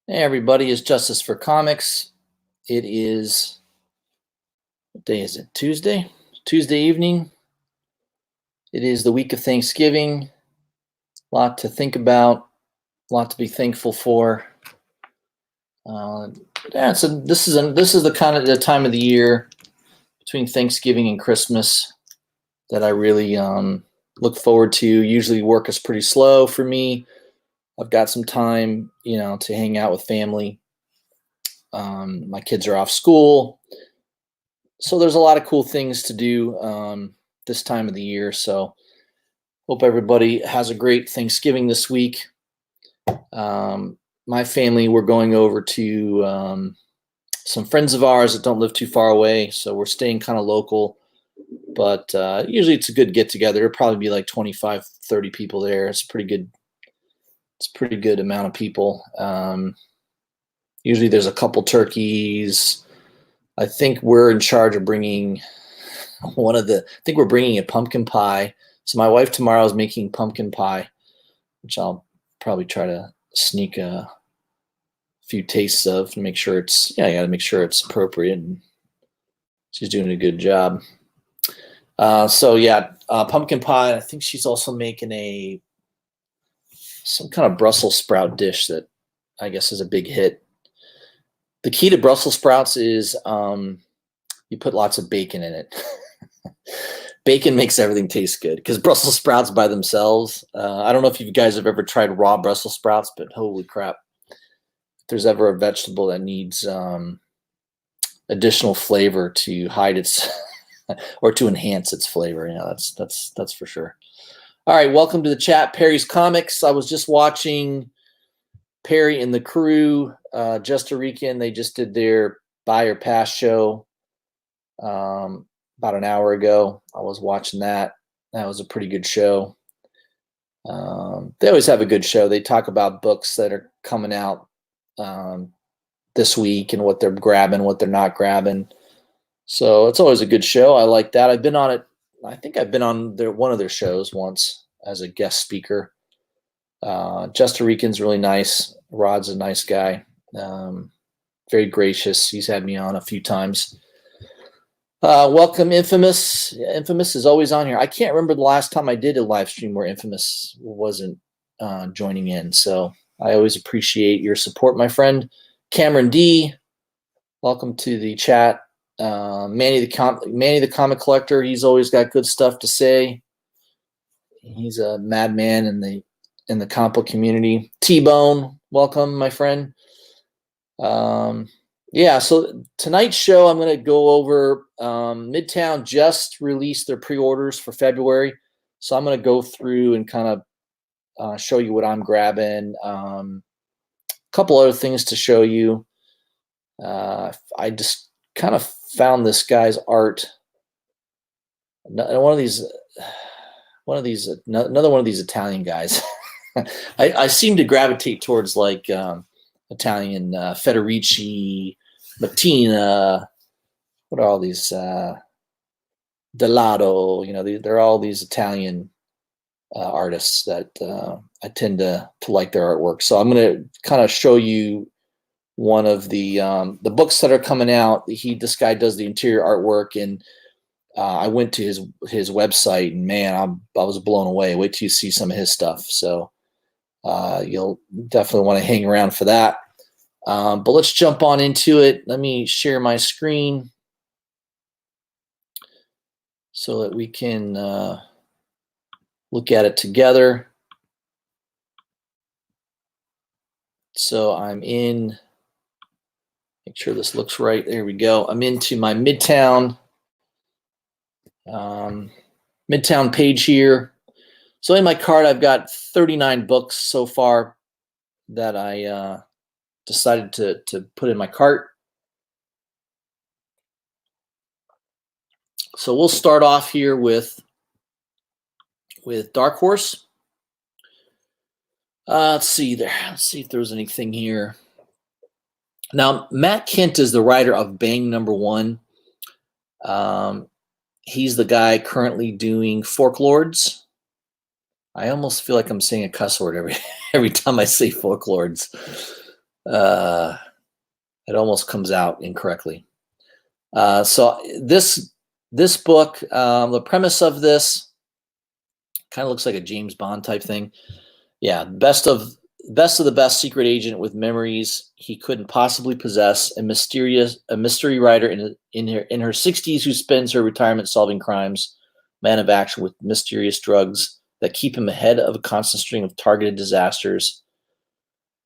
Hey everybody, it's Justice for Comics. It is, what day is it? Tuesday? Tuesday evening. It is the week of Thanksgiving. A lot to think about, a lot to be thankful for. This is the kind of the time of the year between Thanksgiving and Christmas that I really look forward to. Usually work is pretty slow for me. I've got some time, to hang out with family. My kids are off school, so there's a lot of cool things to do this time of the year. So hope everybody has a great Thanksgiving this week. My family, we're going over to some friends of ours that don't live too far away, so we're staying kind of local. But usually it's a good get together. It'll probably be like 25, 30 people there. It's pretty good. It's a pretty good amount of people. Usually there's a couple turkeys. I think we're in charge of bringing I think we're bringing a pumpkin pie. So my wife tomorrow is making pumpkin pie, which I'll probably try to sneak a few tastes of to make sure I got to make sure it's appropriate. And she's doing a good job. Pumpkin pie. I think she's also making some kind of Brussels sprout dish that I guess is a big hit. The key to Brussels sprouts is you put lots of bacon in it. Bacon makes everything taste good because Brussels sprouts by themselves. I don't know if you guys have ever tried raw Brussels sprouts, but holy crap. If there's ever a vegetable that needs additional flavor to hide its or to enhance its flavor, that's for sure. All right, welcome to the chat. Perry's Comics. I was just watching Perry and the crew, Just a Weekend. They just did their Buy or Pass show about an hour ago. I was watching that. That was a pretty good show. They always have a good show. They talk about books that are coming out this week and what they're grabbing, what they're not grabbing. So it's always a good show. I like that. I've been on it. I think I've been on one of their shows once as a guest speaker. Just a Weekend's really nice. Rod's a nice guy. Very gracious. He's had me on a few times. Welcome, Infamous. Infamous is always on here. I can't remember the last time I did a live stream where Infamous wasn't joining in. So I always appreciate your support, my friend. Cameron D, welcome to the chat. Manny the Comic Collector, he's always got good stuff to say. He's a madman in the comic book community. T-Bone, welcome, my friend. So tonight's show, I'm going to go over Midtown just released their pre-orders for February. So I'm going to go through and kind of show you what I'm grabbing. A couple other things to show you. I just kind of found this guy's art. Another one of these Italian guys. I seem to gravitate towards like Italian Federici, Mattina. What are all these? Delato. They're all these Italian artists that I tend to like their artwork. So I'm going to kind of show you one of the books that are coming out. This guy does the interior artwork, and I went to his website, and man, I was blown away. Wait till you see some of his stuff. So you'll definitely want to hang around for that. But let's jump on into it. Let me share my screen so that we can look at it together. So I'm in, make sure this looks right. There we go. I'm into my Midtown page here. So in my cart, I've got 39 books so far that I decided to put in my cart. So we'll start off here with Dark Horse. Let's see there. Let's see if there's anything here. Now, Matt Kindt is the writer of Bang #1. He's the guy currently doing Fork Lords. I almost feel like I'm saying a cuss word every time I say Fork Lords. It almost comes out incorrectly. So this book, the premise of this kind of looks like a James Bond type thing. Yeah, best of the best secret agent with memories he couldn't possibly possess, a mystery writer in her 60s who spends her retirement solving crimes, man of action with mysterious drugs that keep him ahead of a constant string of targeted disasters,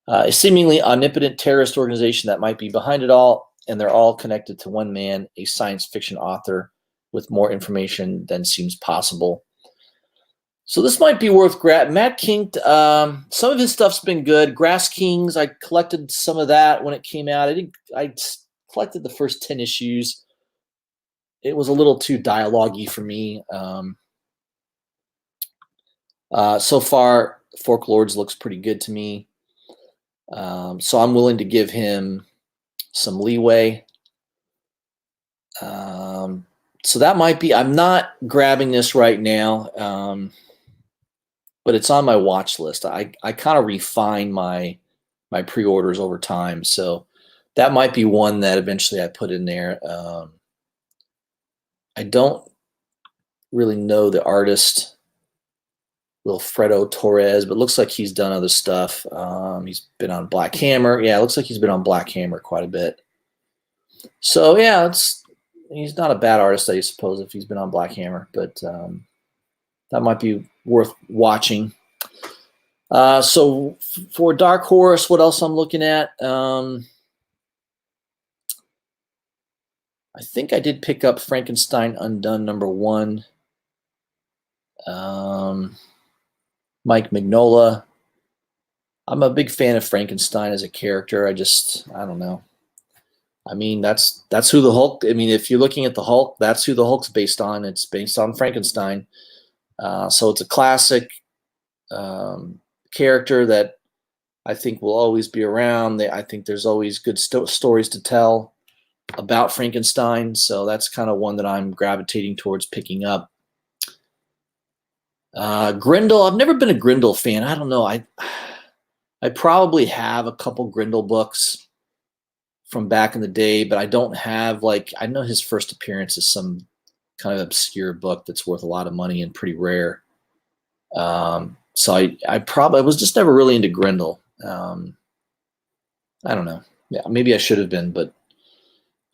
a seemingly omnipotent terrorist organization that might be behind it all, and they're all connected to one man, a science fiction author with more information than seems possible. So this might be worth grabbing. Matt Kingt, some of his stuff's been good. Grass Kings, I collected some of that when it came out. I collected the first 10 issues. It was a little too dialogue-y for me. So far, Fork Lords looks pretty good to me. So I'm willing to give him some leeway. So that might be, I'm not grabbing this right now. But it's on my watch list. I kind of refine my pre-orders over time, so that might be one that eventually I put in there. I don't really know the artist, Wilfredo Torres, but it looks like he's done other stuff. He's been on Black Hammer. Yeah, it looks like he's been on Black Hammer quite a bit. So yeah, he's not a bad artist, I suppose, if he's been on Black Hammer, but that might be worth watching. So for Dark Horse, what else I'm looking at? I think I did pick up Frankenstein Undone #1. Mike Mignola. I'm a big fan of Frankenstein as a character. I don't know. I mean, that's who the Hulk. I mean, if you're looking at the Hulk, that's who the Hulk's based on. It's based on Frankenstein. So it's a classic character that I think will always be around. I think there's always good stories to tell about Frankenstein. So that's kind of one that I'm gravitating towards picking up. Grindel, I've never been a Grindel fan. I don't know. I probably have a couple Grindel books from back in the day, but I don't have, like, I know his first appearance is some kind of obscure book that's worth a lot of money and pretty rare. So I was just never really into Grindel. I don't know. Yeah, maybe I should have been, but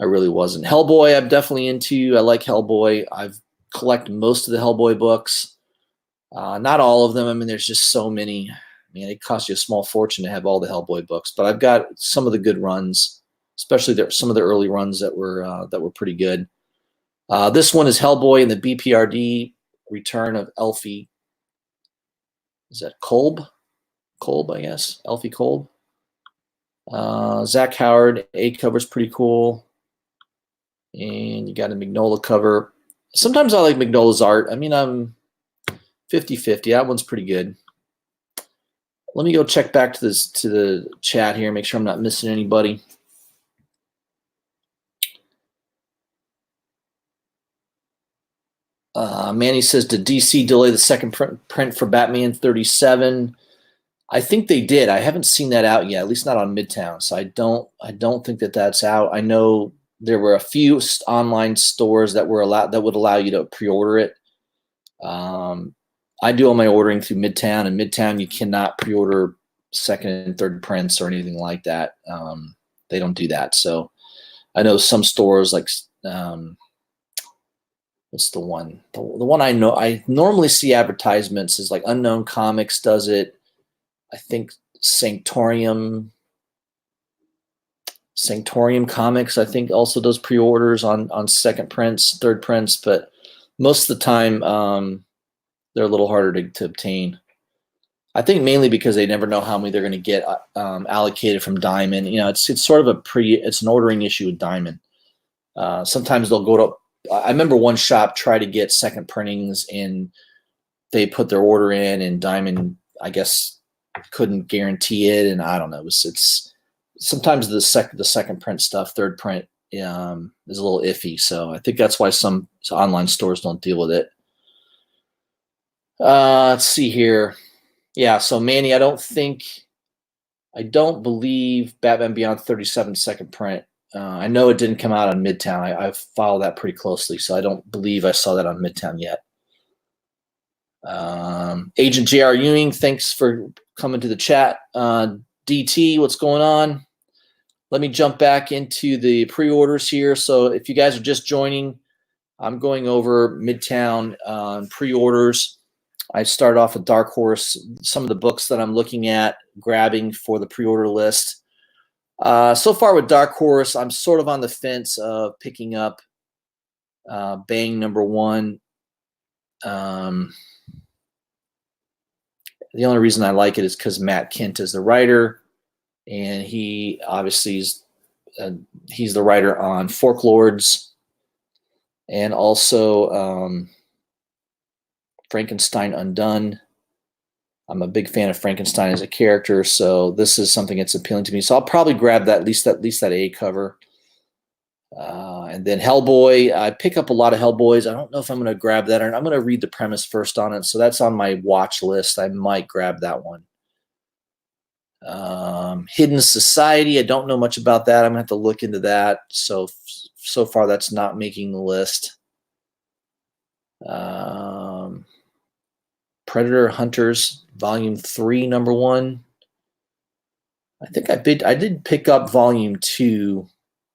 I really wasn't. Hellboy, I'm definitely into. I like Hellboy. I've collected most of the Hellboy books. Not all of them. I mean, there's just so many. I mean, it costs you a small fortune to have all the Hellboy books, but I've got some of the good runs, especially some of the early runs that were pretty good. This one is Hellboy and the BPRD Return of Elfie. Is that Kolb? Kolb, I guess. Elfie Kolb. Zach Howard, A cover's pretty cool. And you got a Mignola cover. Sometimes I like Mignola's art. I mean, I'm 50-50. That one's pretty good. Let me go check back to the chat here, make sure I'm not missing anybody. Manny says, did DC delay the second print for Batman 37? I think they did. I haven't seen that out yet, at least not on Midtown. So I don't think that that's out. I know there were a few online stores that would allow you to pre-order it. I do all my ordering through Midtown, and Midtown you cannot pre-order second and third prints or anything like that. They don't do that. So I know some stores like what's the one? The one I know I normally see advertisements is like Unknown Comics does it. I think Sanctorium Comics, I think, also does pre-orders on second prints, third prints, but most of the time they're a little harder to obtain. I think mainly because they never know how many they're going to get allocated from Diamond. You know, it's sort of it's an ordering issue with Diamond. Sometimes they'll go to. I remember one shop tried to get second printings, and they put their order in, and Diamond, I guess, couldn't guarantee it, and I don't know. It's sometimes the second print stuff, third print, is a little iffy. So I think that's why some online stores don't deal with it. Let's see here. Yeah, so Manny, I don't believe Batman Beyond 37 second print. I know it didn't come out on Midtown. I follow that pretty closely, so I don't believe I saw that on Midtown yet. Agent J.R. Ewing, thanks for coming to the chat. DT, what's going on? Let me jump back into the pre-orders here. So if you guys are just joining, I'm going over Midtown pre-orders. I started off with Dark Horse, some of the books that I'm looking at grabbing for the pre-order list. So far with Dark Horse, I'm sort of on the fence of picking up Bang #1. The only reason I like it is because Matt Kindt is the writer, and he obviously he's the writer on Fork Lords, and also Frankenstein Undone. I'm a big fan of Frankenstein as a character, so this is something that's appealing to me. So I'll probably grab that, at least that A cover. And then Hellboy, I pick up a lot of Hellboys. I don't know if I'm going to grab that, or I'm going to read the premise first on it. So that's on my watch list. I might grab that one. Hidden Society, I don't know much about that. I'm going to have to look into that. So far that's not making the list. Predator Hunters, Volume 3, #1. I think I did pick up Volume 2,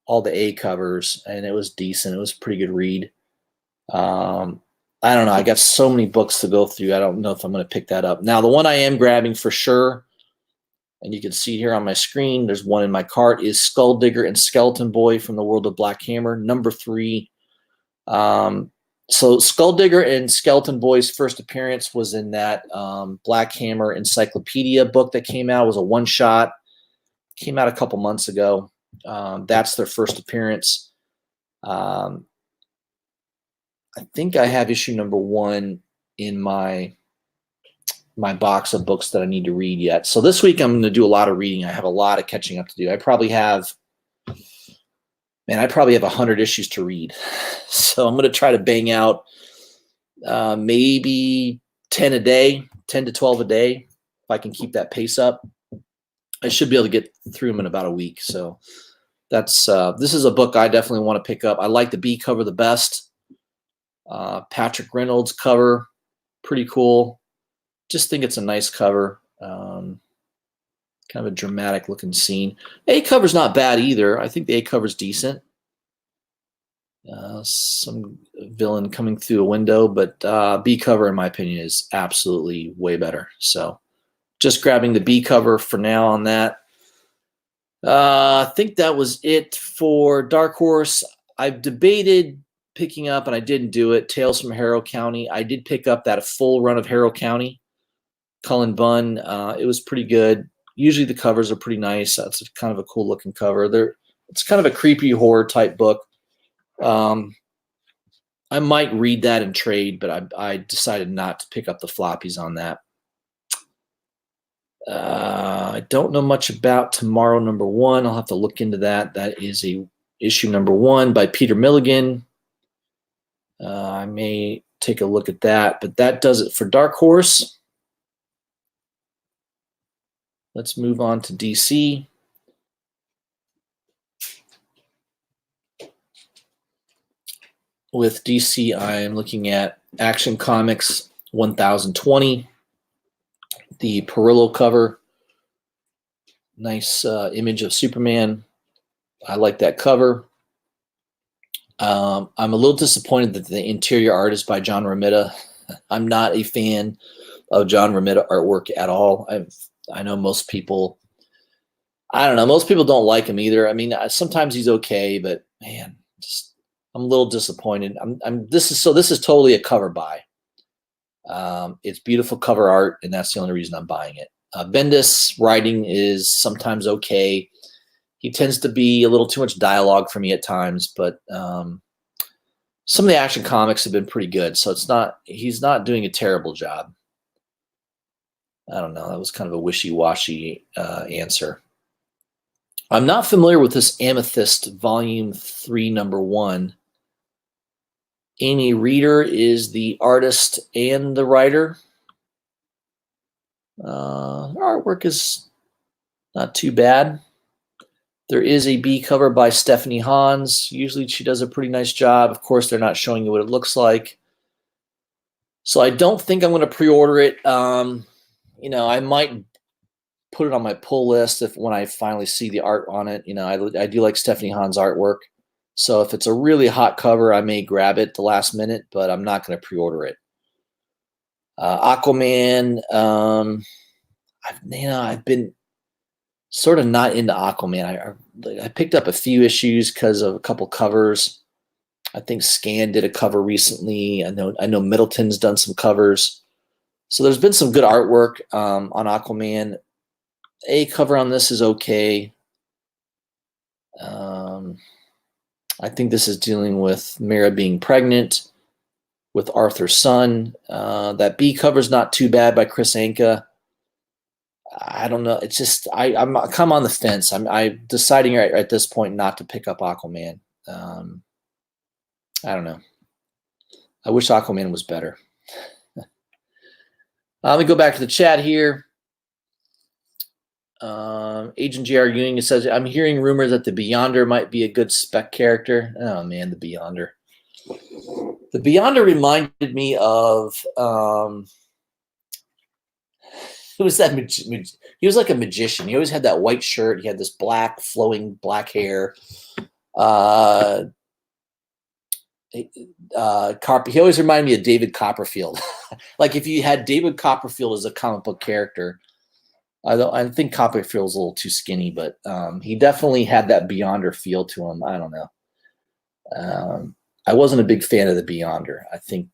all the A covers, and it was decent. It was a pretty good read. I don't know. I got so many books to go through. I don't know if I'm going to pick that up. Now, the one I am grabbing for sure, and you can see here on my screen, there's one in my cart, is Skull Digger and Skeleton Boy from the World of Black Hammer, #3. So Skull Digger and Skeleton Boy's first appearance was in that Black Hammer Encyclopedia book that came out. It was a one-shot. Came out a couple months ago. That's their first appearance. I think I have issue #1 in my box of books that I need to read yet. So this week I'm going to do a lot of reading. I have a lot of catching up to do. I probably have 100 issues to read. So I'm going to try to bang out maybe 10 a day, 10 to 12 a day. If I can keep that pace up, I should be able to get through them in about a week. So that's this is a book I definitely want to pick up. I like the B cover the best. Patrick Reynolds cover, pretty cool. Just think it's a nice cover. Kind of a dramatic looking scene. A cover's not bad either. I think the A cover's decent. Some villain coming through a window, but B cover, in my opinion, is absolutely way better. So just grabbing the B cover for now on that. I think that was it for Dark Horse. I've debated picking up, and I didn't do it, Tales from Harrow County. I did pick up that full run of Harrow County, Cullen Bunn. It was pretty good. Usually the covers are pretty nice. That's kind of a cool looking cover. It's kind of a creepy horror type book. I might read that and trade, but I decided not to pick up the floppies on that. I don't know much about Tomorrow #1. I'll have to look into that. That is a issue #1 by Peter Milligan. I may take a look at that, but that does it for Dark Horse. Let's move on to DC. With DC, I am looking at Action Comics 1020, the Perillo cover. Nice image of Superman. I like that cover. I'm a little disappointed that the interior art is by John Romita. I'm not a fan of John Romita artwork at all. I know most people, I don't know, most people don't like him either. I mean, sometimes he's okay, but man, I'm a little disappointed. This is totally a cover buy. It's beautiful cover art, and that's the only reason I'm buying it. Bendis writing is sometimes okay. He tends to be a little too much dialogue for me at times, but some of the Action Comics have been pretty good, so he's not doing a terrible job. I don't know. That was kind of a wishy-washy answer. I'm not familiar with this Amethyst Volume 3, Number 1. Amy Reeder is the artist and the writer. Her artwork is not too bad. There is a B cover by Stephanie Hans. Usually she does a pretty nice job. Of course, they're not showing you what it looks like. So I don't think I'm going to pre-order it. You know, I might put it on my pull list when I finally see the art on it. You know, I do like Stephanie Hans artwork. So if it's a really hot cover, I may grab it the last minute, but I'm not going to pre-order it. Aquaman, I've been sort of not into Aquaman. I picked up a few issues because of a couple covers. I think Scan did a cover recently. I know Middleton's done some covers. So there's been some good artwork on Aquaman. A cover on this is okay. I think this is dealing with Mera being pregnant with Arthur's son. That B cover is not too bad by Chris Anka. I don't know. It's just I'm kind of on the fence. I'm deciding right at this point not to pick up Aquaman. I don't know. I wish Aquaman was better. Let me go back to the chat here. Agent J.R. Ewing says, I'm hearing rumors that the Beyonder might be a good spec character. Oh, man, the Beyonder. The Beyonder reminded me of, who was that? He was like a magician. He always had that white shirt. He had this black, flowing black hair. He always reminded me of David Copperfield. Like if you had David Copperfield as a comic book character, I think Copperfield's a little too skinny, but he definitely had that Beyonder feel to him. I don't know. I wasn't a big fan of the Beyonder. I think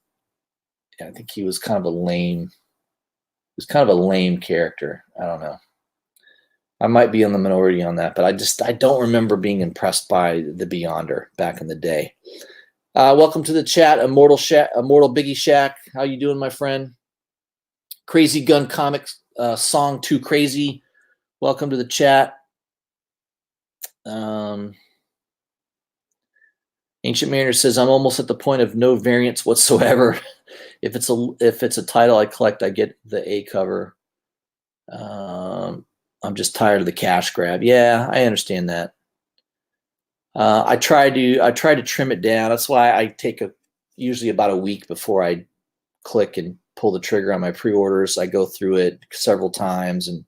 he was kind of a lame. He was kind of a lame character. I don't know. I might be in the minority on that, but I don't remember being impressed by the Beyonder back in the day. Welcome to the chat, Immortal Biggie Shack. How you doing, my friend? Crazy Gun Comics. Song Too Crazy. Welcome to the chat. Ancient Mariner says, I'm almost at the point of no variants whatsoever. If it's a title I collect, I get the A cover. I'm just tired of the cash grab. Yeah, I understand that. I try to trim it down. That's why I take usually about a week before I click and pull the trigger on my pre-orders. I go through it several times and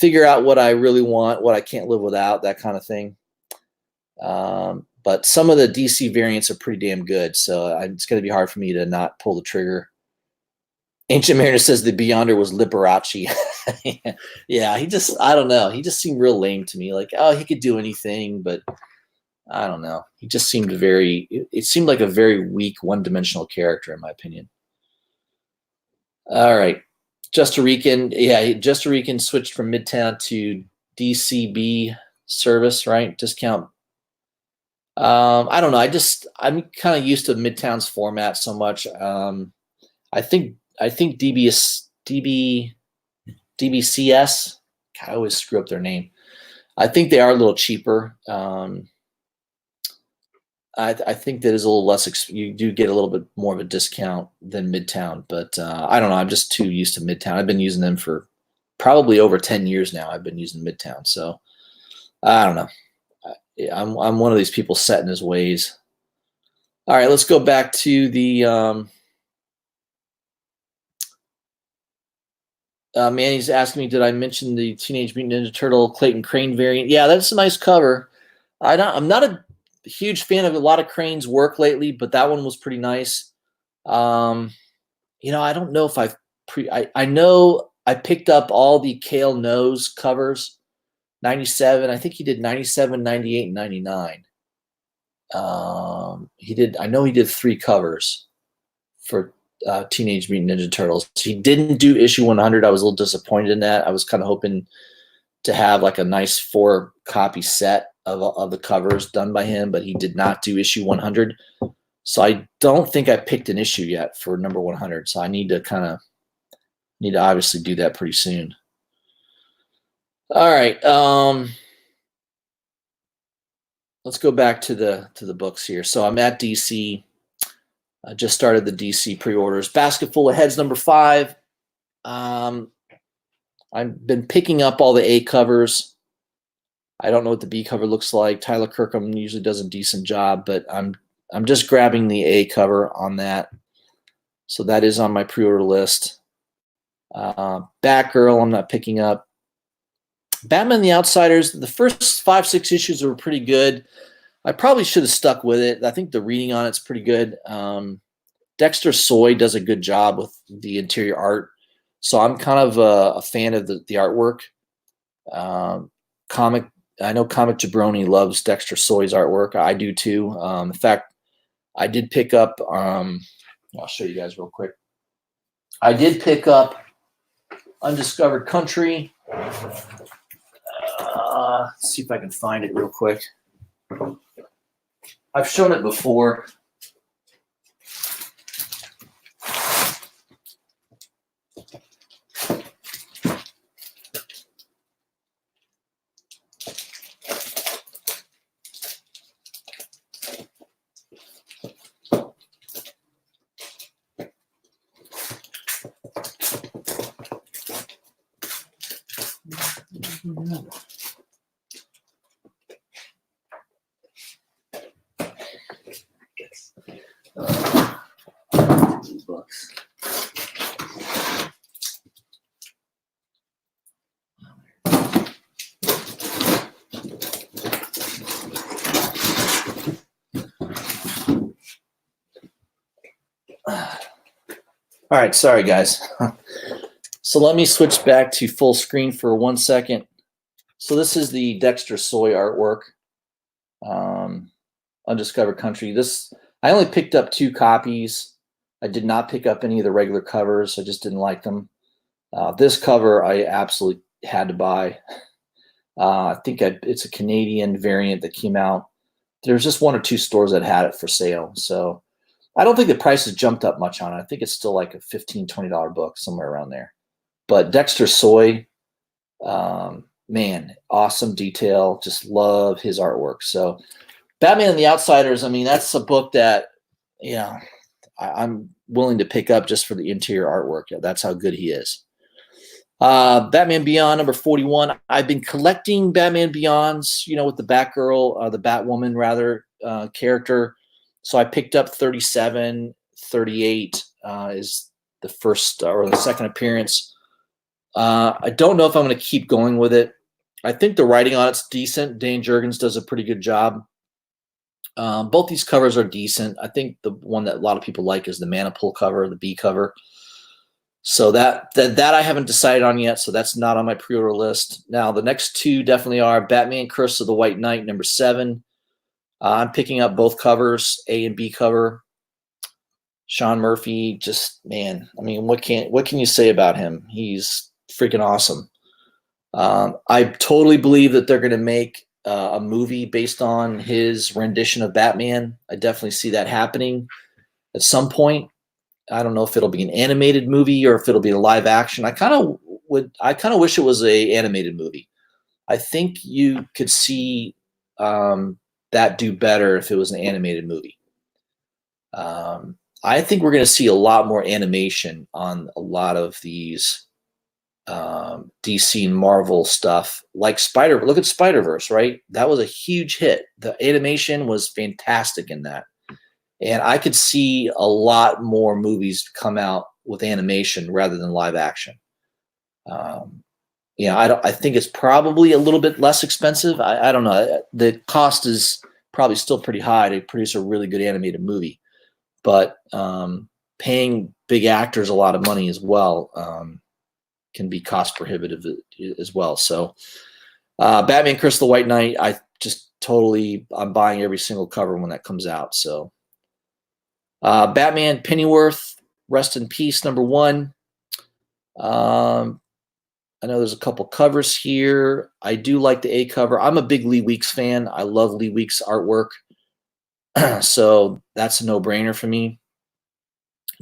figure out what I really want, what I can't live without, that kind of thing. But some of the DC variants are pretty damn good, so it's going to be hard for me to not pull the trigger. Ancient Mariner says the Beyonder was Liberace. Yeah, I don't know. He just seemed real lame to me. Like, oh, he could do anything, but I don't know. He just seemed it seemed like a very weak one-dimensional character, in my opinion. All right. Just a Rican switched from Midtown to DCB service, right? Discount. I don't know. I'm kind of used to Midtown's format so much. I think DBCS. God, I always screw up their name. I think they are a little cheaper. I think that is a little less. You do get a little bit more of a discount than Midtown, but I don't know. I'm just too used to Midtown. I've been using them for probably over 10 years now. I've been using Midtown, so I don't know. I'm one of these people set in his ways. All right, let's go back to the. Manny's asking me, did I mention the Teenage Mutant Ninja Turtle Clayton Crane variant? Yeah, that's a nice cover. I'm not a huge fan of a lot of Crane's work lately, but that one was pretty nice. I don't know if I know I picked up all the Cale Nose covers, 97. I think he did 97, 98, and 99. I know he did 3 covers for Teenage Mutant Ninja Turtles. He didn't do issue 100. I was a little disappointed in that. I was kind of hoping to have like a nice 4-copy set of the covers done by him, but he did not do issue 100. So I don't think I picked an issue yet for number 100. So I need to obviously do that pretty soon. All right. let's go back to the books here. So I'm at DC. I just started the DC pre-orders. Basket Full of Heads #5. I've been picking up all the A covers. I don't know what the B cover looks like. Tyler Kirkham usually does a decent job, but I'm just grabbing the A cover on that. So that is on my pre-order list. Batgirl, I'm not picking up. Batman the Outsiders, the first 5-6 issues were pretty good. I probably should have stuck with it. I think the reading on it's pretty good. Dexter Soy does a good job with the interior art. So I'm kind of a fan of the artwork. I know Comic Jabroni loves Dexter Soy's artwork. I do too. In fact, I did pick up, I'll show you guys real quick. I did pick up Undiscovered Country. Let's see if I can find it real quick. I've shown it before. Books. All right, sorry guys. So let me switch back to full screen for 1 second. So this is the Dexter Soy artwork. Undiscovered Country. This I only picked up 2 copies. I did not pick up any of the regular covers. I just didn't like them. This cover I absolutely had to buy. I think it's a Canadian variant that came out. There's just 1 or 2 stores that had it for sale. So I don't think the price has jumped up much on it. I think it's still like a $15, $20 book, somewhere around there. But Dexter Soy, man, awesome detail. Just love his artwork. So Batman and the Outsiders, I mean, that's a book that, I'm willing to pick up just for the interior artwork. Yeah, that's how good he is. Batman Beyond #41. I've been collecting Batman Beyonds, with the Batgirl, the Batwoman rather, character. So I picked up 37, 38 is the first or the second appearance. I don't know if I'm going to keep going with it. I think the writing on it's decent. Dane Jurgens does a pretty good job. Both these covers are decent. I think the one that a lot of people like is the Manapul cover, the B cover. So that I haven't decided on yet. So that's not on my pre-order list. Now the next 2 definitely are Batman Curse of the White Knight #7. I'm picking up both covers, A and B cover. Sean Murphy, just man. I mean, what can you say about him? He's freaking awesome. I totally believe that they're going to make a movie based on his rendition of Batman. I definitely see that happening at some point. I don't know if it'll be an animated movie or if it'll be a live action. I kind of wish it was a animated movie. I think you could see that do better if it was an animated movie. I think we're going to see a lot more animation on a lot of these DC and Marvel stuff, like look at Spider-Verse, right? That was a huge hit. The animation was fantastic in that. And I could see a lot more movies come out with animation rather than live action. I think it's probably a little bit less expensive. I don't know. The cost is probably still pretty high to produce a really good animated movie, but paying big actors a lot of money as well can be cost prohibitive as well. So Batman Curse of the White Knight, I'm buying every single cover when that comes out. So Batman Pennyworth, Rest in Peace #1. I know there's a couple covers here. I do like the A cover. I'm a big Lee Weeks fan. I love Lee Weeks artwork. So that's a no-brainer for me.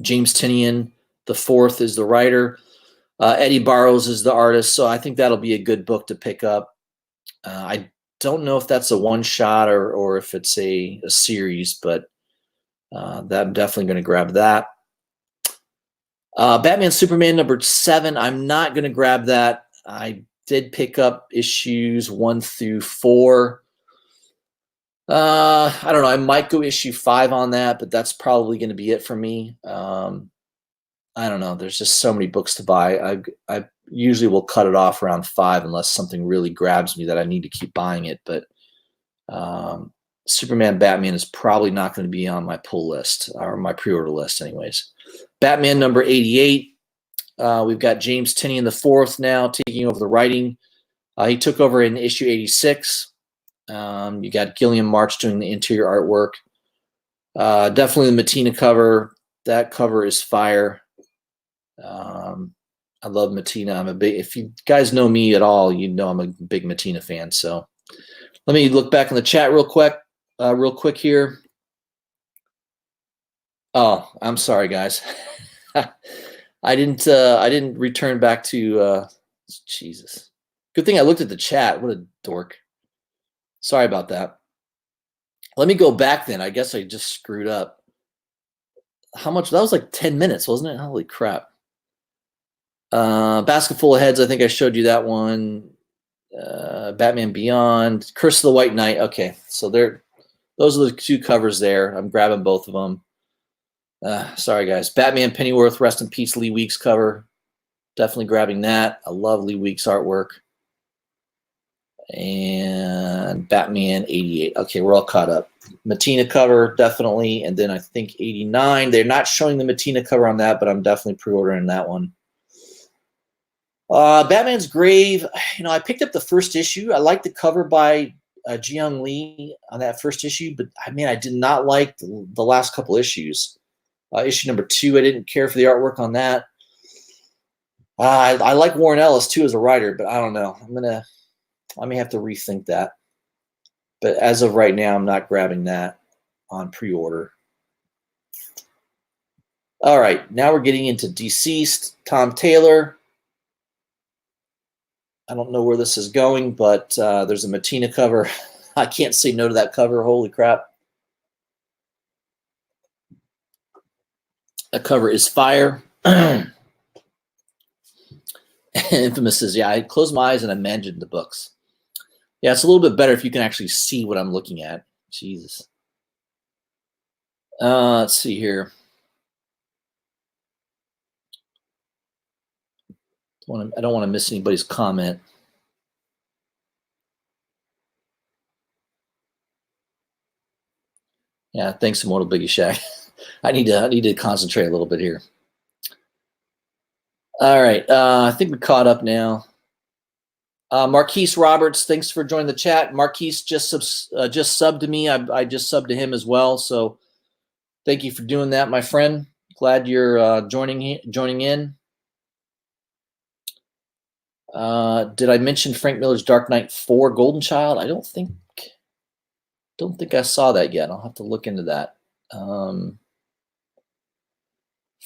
James Tynion IV is the writer. Eddie Barrows is the artist. So I think that'll be a good book to pick up. I don't know if that's a one shot or if it's a series, but that I'm definitely going to grab that. Batman Superman number 7. I'm not going to grab that. I did pick up issues 1 through 4. I don't know. I might go issue 5 on that, but that's probably going to be it for me. I don't know. There's just so many books to buy. I usually will cut it off around 5 unless something really grabs me that I need to keep buying it. But Superman Batman is probably not going to be on my pull list or my pre-order list anyways. Batman number 88. We've got James Tynion IV now taking over the writing. He took over in issue 86. You got Gilliam March doing the interior artwork. Definitely the Mattina cover. That cover is fire. I love Mattina. If you guys know me at all, you know I'm a big Mattina fan. So let me look back in the chat real quick here. Oh, I'm sorry, guys. I didn't return back to Jesus. Good thing I looked at the chat. What a dork. Sorry about that. Let me go back then. I guess I just screwed up. How much? That was like 10 minutes, wasn't it? Holy crap. Basket Full of Heads. I think I showed you that one. Batman Beyond. Curse of the White Knight. Okay, so those are the 2 covers there. I'm grabbing both of them. Sorry, guys. Batman Pennyworth, Rest in Peace, Lee Weeks cover. Definitely grabbing that. I love Lee Weeks artwork. And Batman 88. Okay, we're all caught up. Mattina cover, definitely. And then I think 89. They're not showing the Mattina cover on that, but I'm definitely pre-ordering that one. Batman's Grave. I picked up the first issue. I like the cover by Ji-Young Lee on that first issue, but I did not like the last couple issues. Issue number 2, I didn't care for the artwork on that. I like Warren Ellis too as a writer, but I don't know. I may have to rethink that. But as of right now, I'm not grabbing that on pre-order. All right, now we're getting into Deceased, Tom Taylor. I don't know where this is going, but there's a Mattina cover. I can't say no to that cover. Holy crap. That cover is fire. Infamous says, yeah, I close my eyes and imagine the books. Yeah, it's a little bit better if you can actually see what I'm looking at. Jesus. Let's see here. I don't want to miss anybody's comment. Yeah, thanks, Immortal Biggie Shack. I need to concentrate a little bit here. All right, I think we're caught up now. Marquise Roberts, thanks for joining the chat. Marquise just subbed to me. I just subbed to him as well. So thank you for doing that, my friend. Glad you're joining in. Did I mention Frank Miller's Dark Knight 4 Golden Child? I don't think I saw that yet. I'll have to look into that.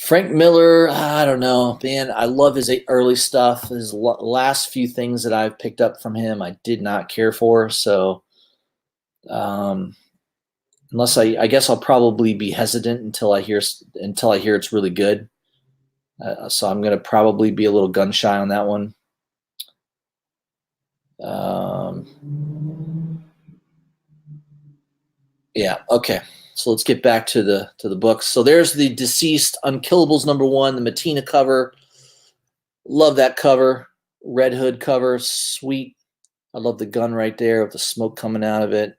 Frank Miller, I don't know, man. I love his early stuff. His last few things that I've picked up from him, I did not care for. So, unless I guess I'll probably be hesitant until I hear it's really good. So I'm going to probably be a little gun shy on that one. Yeah. Okay. So let's get back to the books. So there's the Deceased Unkillables number 1, the Mattina cover. Love that cover. Red Hood cover, sweet. I love the gun right there with the smoke coming out of it.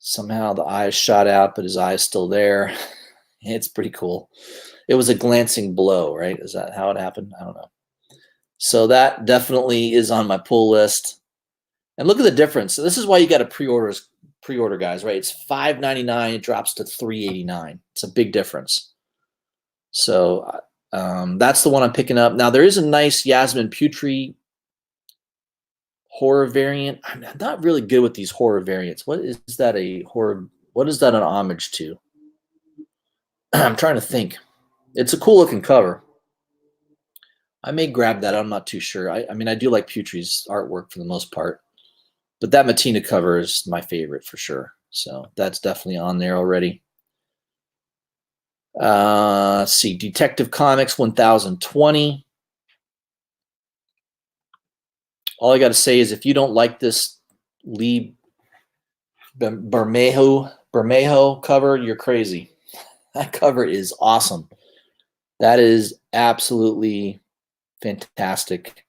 Somehow the eye is shot out, but his eye is still there. It's pretty cool. It was a glancing blow, right? Is that how it happened? I don't know. So that definitely is on my pull list. And look at the difference. So this is why you got to pre-order, guys, right? It's $5.99. It drops to $3.89. It's a big difference. So that's the one I'm picking up. Now, there is a nice Yasmin Putri horror variant. I'm not really good with these horror variants. What is that an homage to? I'm trying to think. It's a cool looking cover. I may grab that. I'm not too sure. I mean, I do like Putri's artwork for the most part. But that Mattina cover is my favorite for sure. So that's definitely on there already. Let's see, Detective Comics 1020. All I got to say is if you don't like this Lee Bermejo cover, you're crazy. That cover is awesome. That is absolutely fantastic.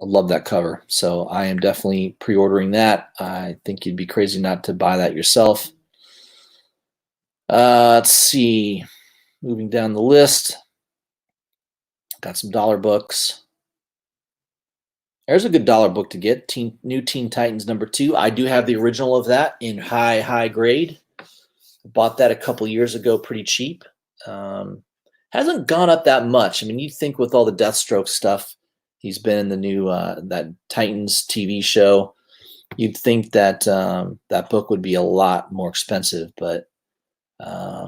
I love that cover. So I am definitely pre-ordering that. I think you'd be crazy not to buy that yourself. Let's see. Moving down the list. Got some dollar books. There's a good dollar book to get. New Teen Titans #2. I do have the original of that in high grade. Bought that a couple years ago pretty cheap. Hasn't gone up that much. I mean, you'd think with all the Deathstroke stuff, he's been in the new that Titans TV show. You'd think that that book would be a lot more expensive, but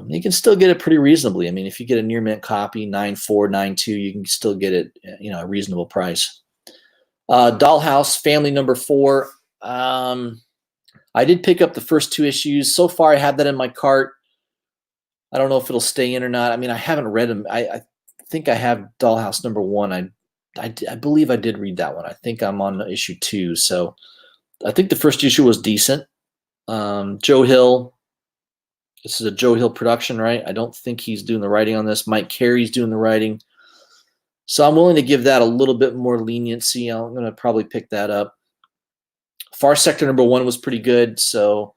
you can still get it pretty reasonably. I mean, if you get a near mint copy, 9.4, 9.2, you can still get it, a reasonable price. Dollhouse Family #4. I did pick up the first 2 issues. So far, I have that in my cart. I don't know if it'll stay in or not. I mean, I haven't read them. I think I have Dollhouse #1. I believe I did read that one. I think I'm on issue 2. So I think the first issue was decent. Joe Hill. This is a Joe Hill production, right? I don't think he's doing the writing on this. Mike Carey's doing the writing. So I'm willing to give that a little bit more leniency. I'm going to probably pick that up. Far Sector #1 was pretty good. So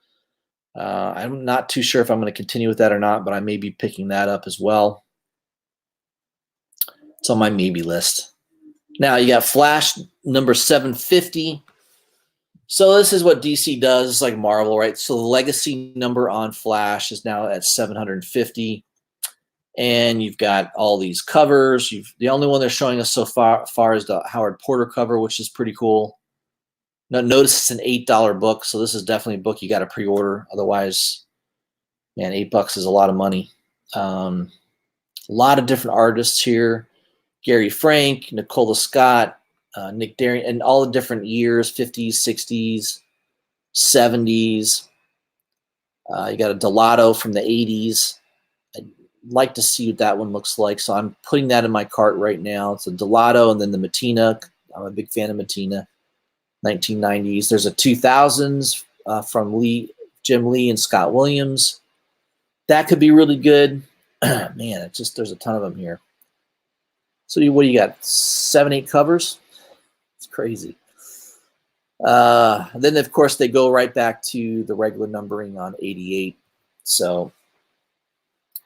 I'm not too sure if I'm going to continue with that or not, but I may be picking that up as well. It's on my maybe list. Now you got Flash #750. So this is what DC does. It's like Marvel, right? So the legacy number on Flash is now at 750. And you've got all these covers. The only one they're showing us so far is the Howard Porter cover, which is pretty cool. Now, notice it's an $8 book, so this is definitely a book you got to pre-order. Otherwise, man, $8 is a lot of money. A lot of different artists here. Gary Frank, Nicola Scott, Nick Darien, and all the different years, 50s, 60s, 70s. You got a Delato from the 80s. I'd like to see what that one looks like, so I'm putting that in my cart right now. It's a Delato, and then the Mattina. I'm a big fan of Mattina. 1990s. There's a 2000s from Jim Lee and Scott Williams. That could be really good. Man, there's a ton of them here. So what do you got? 7, 8 covers? It's crazy. Then of course they go right back to the regular numbering on 88. So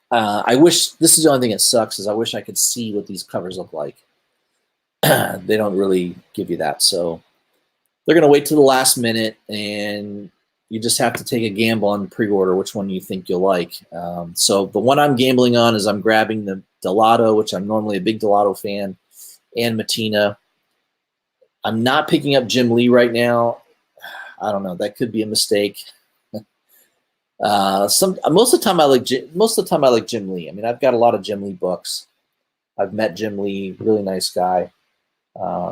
I wish, this is the only thing that sucks, is I wish I could see what these covers look like. They don't really give you that. So they're going to wait to the last minute, and you just have to take a gamble on pre-order which one you think you'll like. So the one I'm gambling on is I'm grabbing the Delato, which I'm normally a big Delato fan, and Mattina. I'm not picking up Jim Lee right now. I don't know. That could be a mistake. Most of the time I like Jim Lee. I mean, I've got a lot of Jim Lee books. I've met Jim Lee, really nice guy.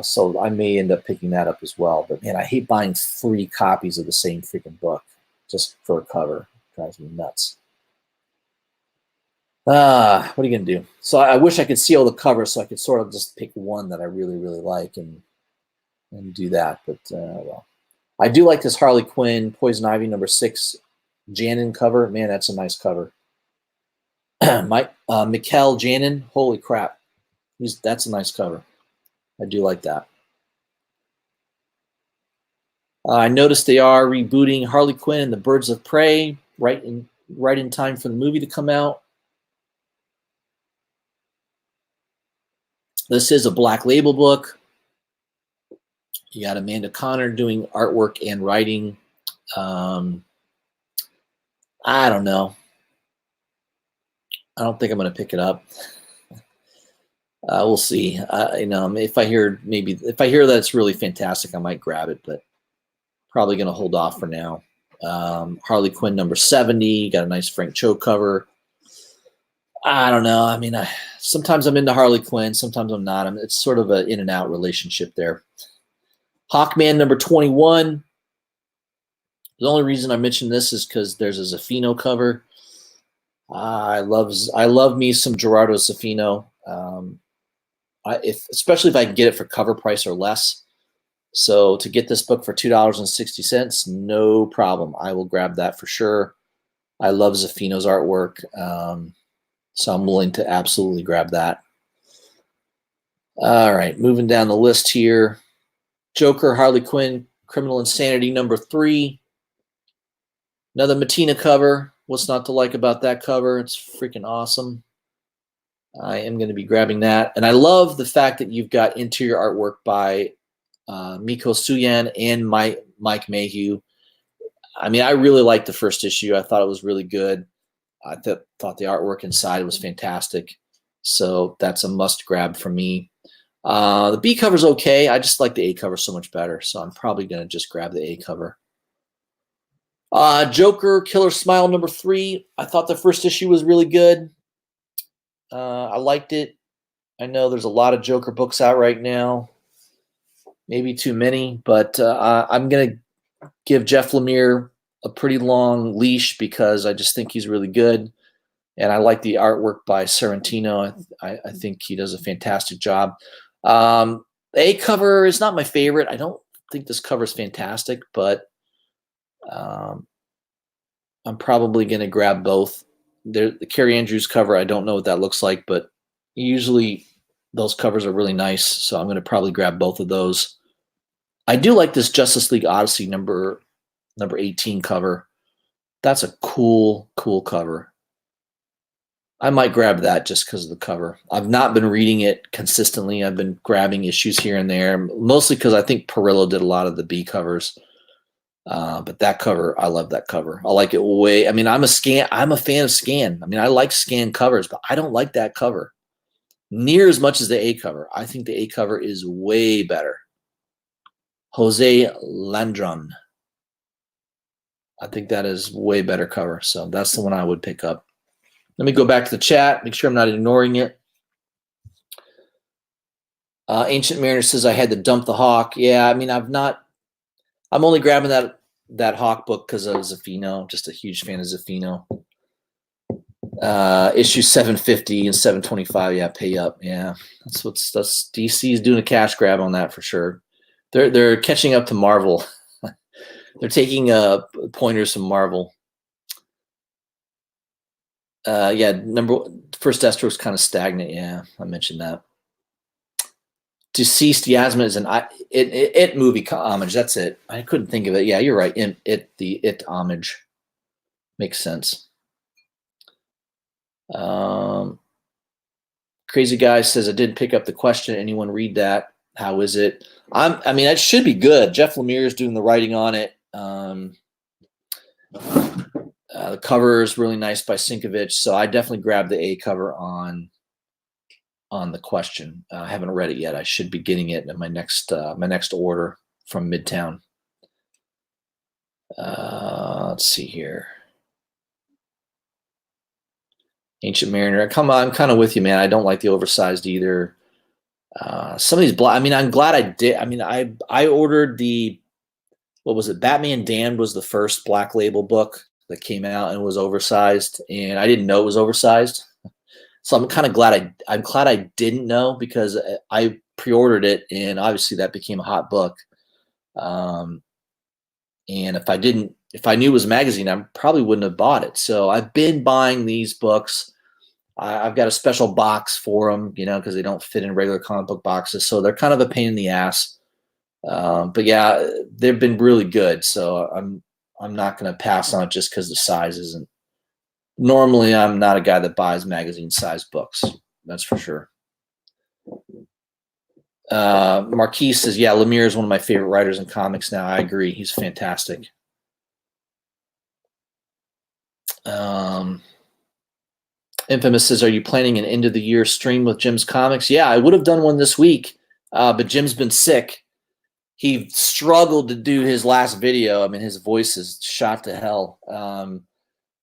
So I may end up picking that up as well. But man, I hate buying 3 copies of the same freaking book just for a cover. It drives me nuts. What are you gonna do? So I wish I could see all the covers so I could sort of just pick one that I really, really like and do that. But well, I do like this Harley Quinn Poison Ivy #6 Janin cover. Man, that's a nice cover. Mikkel Janin, holy crap, that's a nice cover. I do like that. I noticed they are rebooting Harley Quinn and the Birds of Prey right in time for the movie to come out. This is a Black Label book. You got Amanda Connor doing artwork and writing. I don't know. I don't think I'm going to pick it up. We'll see. If I hear that it's really fantastic, I might grab it, but probably going to hold off for now. Harley Quinn #70, got a nice Frank Cho cover. I don't know. I mean, sometimes I'm into Harley Quinn, sometimes I'm not. It's sort of an in and out relationship there. Hawkman number 21. The only reason I mention this is because there's a Zaffino cover. I love me some Gerardo Zaffino. Especially if I can get it for cover price or less. So to get this book for $2.60, no problem. I will grab that for sure. I love Zaffino's artwork, so I'm willing to absolutely grab that. All right, moving down the list here. Joker, Harley Quinn, Criminal Insanity number 3. Another Mattina cover. What's not to like about that cover? It's freaking awesome. I am going to be grabbing that. And I love the fact that you've got interior artwork by Miko Suyan and Mike Mayhew. I mean, I really liked the first issue. I thought it was really good. I thought the artwork inside was fantastic. So that's a must grab for me. The B cover's okay. I just like the A cover so much better. So I'm probably going to just grab the A cover. Joker, Killer Smile number 3. I thought the first issue was really good. I liked it. I know there's a lot of Joker books out right now. Maybe too many, but I'm going to give Jeff Lemire a pretty long leash because I just think he's really good. And I like the artwork by Sorrentino. I think he does a fantastic job. A cover is not my favorite. I don't think this cover is fantastic, but I'm probably going to grab both. The Carrie Andrews cover, I don't know what that looks like, but usually those covers are really nice, so I'm going to probably grab both of those. I do like this Justice League Odyssey number 18 cover. That's a cool cover. I might grab that just because of the cover. I've not been reading it consistently. I've been grabbing issues here and there, mostly because I think Perillo did a lot of the B covers. But that cover, I love that cover. I like it way. I mean, I'm a fan of Scan. I mean, I like Scan covers, but I don't like that cover near as much as the A cover. I think the A cover is way better. Jose Landron. I think that is way better cover. So that's the one I would pick up. Let me go back to the chat, make sure I'm not ignoring it. Ancient Mariner says I had to dump the Hawk. Yeah, I mean, I'm only grabbing that Hawk book because of Zaffino. Just a huge fan of Zaffino. Issue 750 and 725. Yeah, pay up. Yeah, that's DC is doing a cash grab on that for sure. They're catching up to Marvel. They're taking pointers from Marvel. Yeah, first Destro is kind of stagnant. Yeah, I mentioned that. Deceased Yasmin is an It movie homage. That's it. I couldn't think of it. Yeah, you're right. The It homage makes sense. Crazy Guy says I didn't pick up the question. Anyone read that? How is it? I mean, it should be good. Jeff Lemire is doing the writing on it. The cover is really nice by Sienkiewicz, so I definitely grabbed the A cover on the question. I haven't read it yet. I should be getting it in my next order from Midtown. Let's see here. Ancient Mariner. I'm kind of with you, man. I don't like the oversized either. Some of these I mean, I'm glad I did. I mean, I ordered what was it? Batman Damned was the first Black Label book that came out and was oversized, and I didn't know it was oversized. So I'm kind of glad I didn't know, because I pre-ordered it, and obviously that became a hot book. And if I knew it was a magazine, I probably wouldn't have bought it. So I've been buying these books. I've got a special box for them, because they don't fit in regular comic book boxes. So they're kind of a pain in the ass. But yeah, they've been really good. So I'm not going to pass on it just because the size isn't. Normally, I'm not a guy that buys magazine-sized books. That's for sure. Marquis says, yeah, Lemire is one of my favorite writers in comics now. I agree. He's fantastic. Infamous says, are you planning an end-of-the-year stream with Jim's Comics? Yeah, I would have done one this week, but Jim's been sick. He struggled to do his last video. I mean, his voice is shot to hell.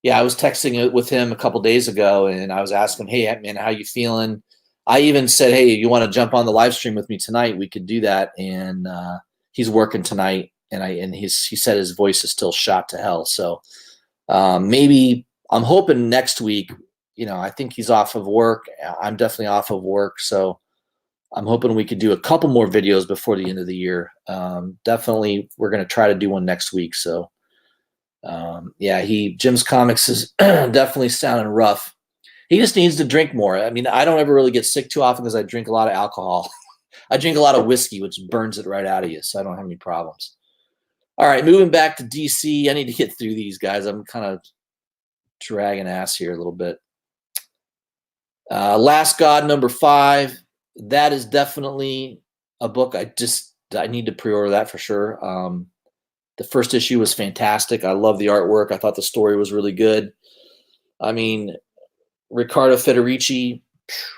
Yeah, I was texting it with him a couple days ago, and I was asking him, hey, man, how you feeling? I even said, hey, you want to jump on the live stream with me tonight? We could do that. And he's working tonight, and he said his voice is still shot to hell. So maybe I'm hoping next week. I think he's off of work. I'm definitely off of work, so I'm hoping we could do a couple more videos before the end of the year. Definitely, we're going to try to do one next week. So, yeah, Jim's Comics is definitely sounding rough. He just needs to drink more. I mean, I don't ever really get sick too often because I drink a lot of alcohol. I drink a lot of whiskey, which burns it right out of you, so I don't have any problems. All right, moving back to DC. I need to get through these, guys. I'm kind of dragging ass here a little bit. Last God, number 5. That is definitely a book I need to pre-order that for sure. The first issue was fantastic. I love the artwork. I thought the story was really good. I mean, Riccardo Federici,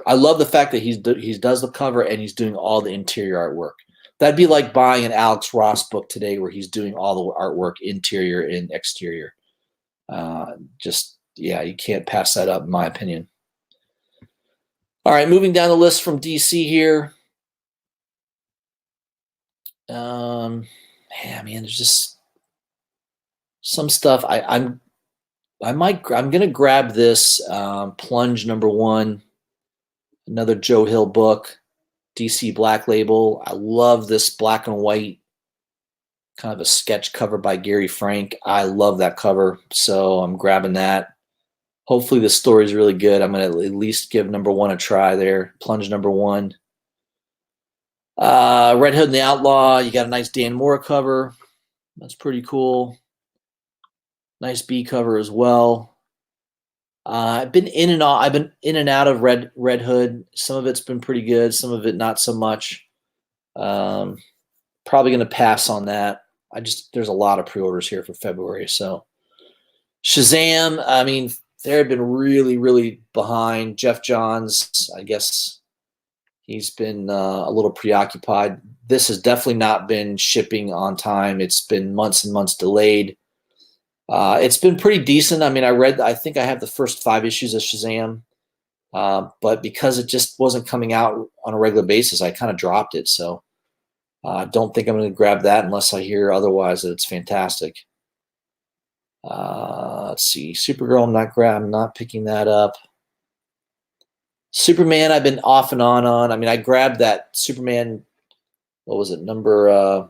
I love the fact that he does the cover and he's doing all the interior artwork. That'd be like buying an Alex Ross book today where he's doing all the artwork, interior and exterior. Yeah, you can't pass that up in my opinion. All right, moving down the list from DC here. Man, there's just some stuff. I'm gonna grab this Plunge #1, another Joe Hill book, DC Black Label. I love this black and white kind of a sketch cover by Gary Frank. I love that cover, so I'm grabbing that. Hopefully the story is really good. I'm going to at least give #1 a try there. Plunge #1. Red Hood and the Outlaw. You got a nice Dan Mora cover. That's pretty cool. Nice B cover as well. I've been in and out of Red Hood. Some of it's been pretty good. Some of it not so much. Probably going to pass on that. There's a lot of pre-orders here for February. So Shazam. I mean, they've been really, really behind. Jeff Johns, I guess he's been a little preoccupied. This has definitely not been shipping on time. It's been months and months delayed. It's been pretty decent. I mean, I think I have the first 5 issues of Shazam, but because it just wasn't coming out on a regular basis, I kind of dropped it. So I don't think I'm going to grab that unless I hear otherwise that it's fantastic. Let's see. Supergirl, I'm not picking that up. Superman, I've been off and on. I mean, I grabbed that Superman, what was it,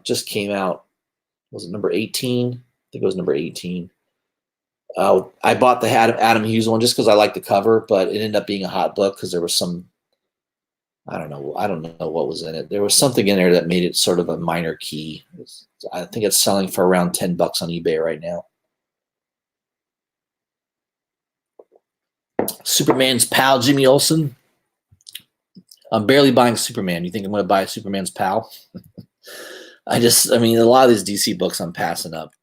just came out. Was it number 18? I think it was number 18. I bought the Adam Hughes one just because I liked the cover, but it ended up being a hot book because there was some, I don't know what was in it. There was something in there that made it sort of a minor key. I think it's selling for around $10 on eBay right now. Superman's pal, Jimmy Olsen. I'm barely buying Superman. You think I'm going to buy Superman's pal? I mean, a lot of these DC books I'm passing up.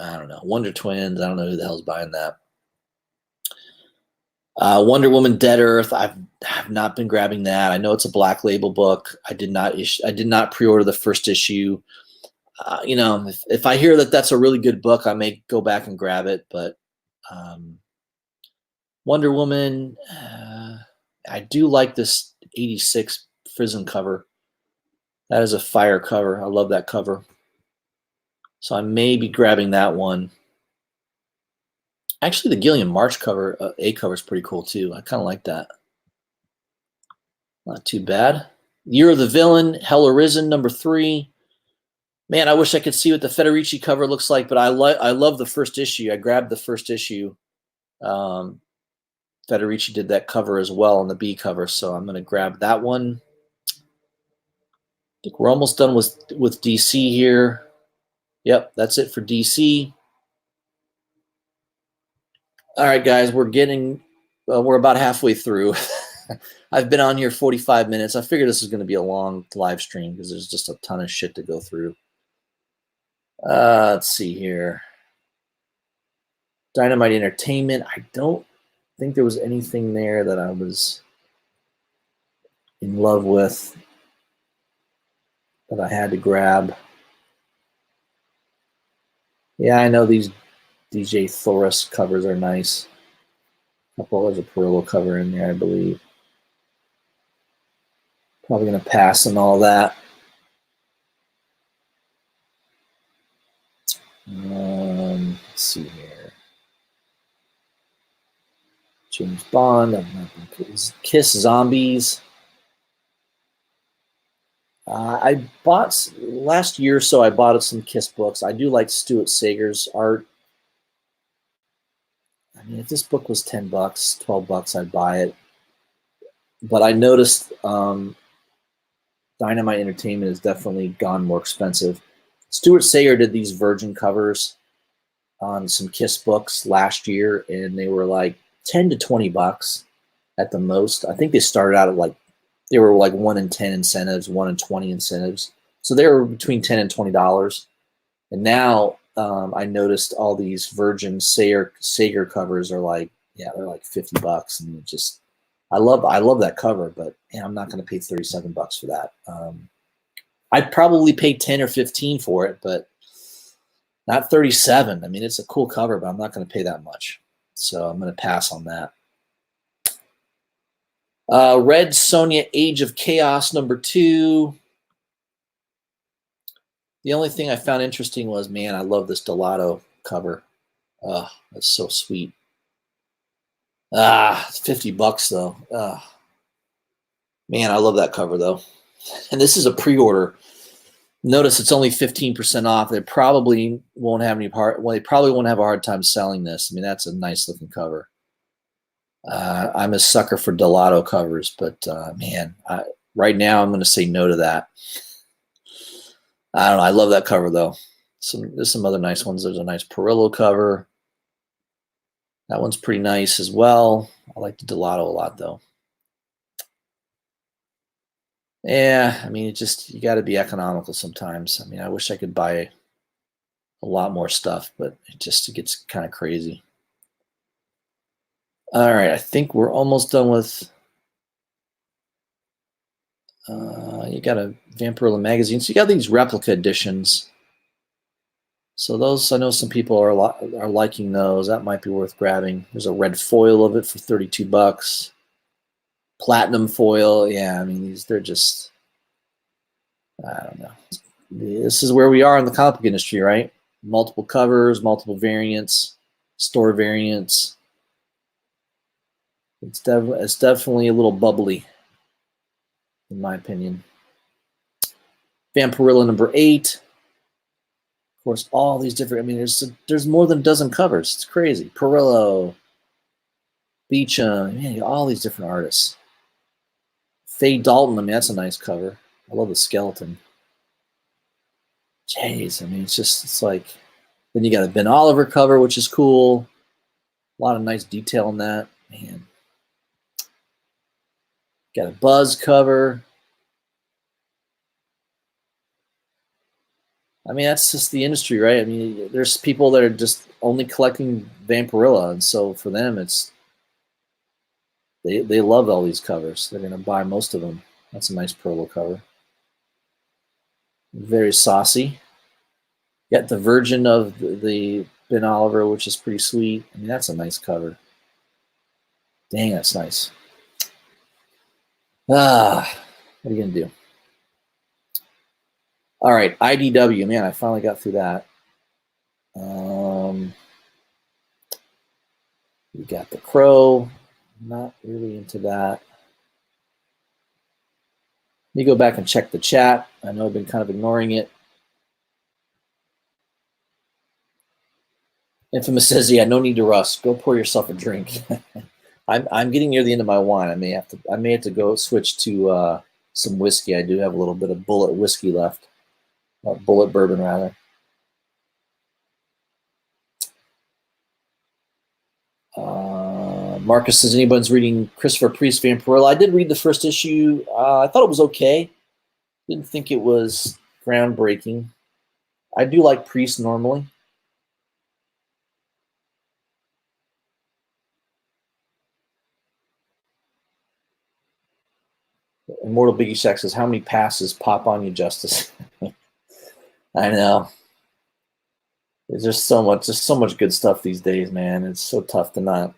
I don't know. Wonder Twins. I don't know who the hell's buying that. Wonder Woman Dead Earth. I've not been grabbing that. I know it's a Black Label book. I did not pre-order the first issue. If I hear that that's a really good book, I may go back and grab it. But Wonder Woman, I do like this 86 Frism cover. That is a fire cover. I love that cover. So I may be grabbing that one. Actually, the Gillian March cover, A cover is pretty cool too. I kind of like that. Not too bad. Year of the Villain, Hell Arisen, #3. Man, I wish I could see what the Federici cover looks like, but I love the first issue. I grabbed the first issue. Federici did that cover as well on the B cover, so I'm going to grab that one. I think we're almost done with DC here. Yep, that's it for DC. All right, guys, we're about halfway through. I've been on here 45 minutes. I figured this is going to be a long live stream because there's just a ton of shit to go through. Let's see here. Dynamite Entertainment. I don't think there was anything there that I was in love with that I had to grab. Yeah, I know these DJ Thoris covers are nice. There's a Perillo cover in there, I believe. Probably going to pass on all that. Let's see here. James Bond. Kiss Zombies. I bought last year or so. I bought some Kiss books. I do like Stuart Sager's art. I mean, if this book was $10, $12, I'd buy it. But I noticed Dynamite Entertainment has definitely gone more expensive. Stuart Sager did these Virgin covers on some Kiss books last year, and they were like $10 to $20 at the most. I think they started out at they were like 1 in 10 incentives, 1 in 20 incentives. So they were between $10 and $20. And now I noticed all these Virgin Sager covers are like, yeah, they're like $50, and just I love that cover, but man, I'm not going to pay $37 for that. I'd probably pay 10 or 15 for it, but not 37. I mean, it's a cool cover, but I'm not going to pay that much. So I'm going to pass on that. Red Sonja Age of Chaos #2. The only thing I found interesting was, man, I love this Delato cover. Oh, that's so sweet. It's $50 though. Man, I love that cover though. And this is a pre-order. Notice it's only 15% off. They probably won't have any they probably won't have a hard time selling this. I mean, that's a nice looking cover. I'm a sucker for Delato covers, but man, right now I'm going to say no to that. I don't know. I love that cover though. There's some other nice ones. There's a nice Perillo cover. That one's pretty nice as well. I like the Delato a lot though. Yeah, I mean, you got to be economical sometimes. I mean, I wish I could buy a lot more stuff, but it gets kind of crazy. All right, I think we're almost done with. You got a Vampirilla magazine, so you got these replica editions. So those, I know some people are liking those. That might be worth grabbing. There's a red foil of it for $32. Platinum foil, yeah. I mean, they're just. I don't know. This is where we are in the comic book industry, right? Multiple covers, multiple variants, store variants. It's definitely a little bubbly, in my opinion. Vampirilla #8. Of course, all these different. I mean, there's more than a dozen covers. It's crazy. Perillo, Beecham, man, all these different artists. Faye Dalton. I mean, that's a nice cover. I love the skeleton. Jeez, I mean, it's like. Then you got a Ben Oliver cover, which is cool. A lot of nice detail in that. Man. Got a Buzz cover. I mean, that's just the industry, right? I mean, there's people that are just only collecting Vampirilla, and so for them, they love all these covers. They're going to buy most of them. That's a nice Perillo cover. Very saucy. Got the Virgin of the Ben Oliver, which is pretty sweet. I mean, that's a nice cover. Dang, that's nice. What are you going to do? All right, IDW. Man, I finally got through that. We got The Crow. Not really into that. Let me go back and check the chat. I know I've been kind of ignoring it. Infamous says, "Yeah, no need to rush. Go pour yourself a drink." I'm getting near the end of my wine. I may have to go switch to some whiskey. I do have a little bit of Bullet whiskey left, Bullet bourbon rather. Marcus says, "Anyone's reading Christopher Priest Vampirilla?" I did read the first issue. I thought it was okay. Didn't think it was groundbreaking. I do like Priest normally. Immortal Biggie Shack says, "How many passes pop on you, Justice?" I know. There's just so much good stuff these days, man. It's so tough to not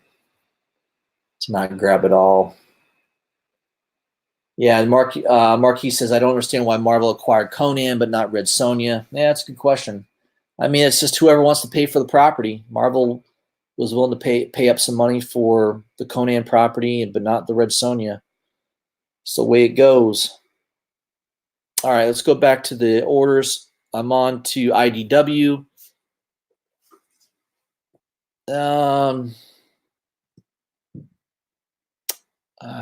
grab it all. Yeah, Marquis says, "I don't understand why Marvel acquired Conan but not Red Sonja." Yeah, that's a good question. I mean, it's just whoever wants to pay for the property. Marvel was willing to pay up some money for the Conan property, but not the Red Sonja. It's the way it goes. All right, let's go back to the orders. I'm on to IDW. I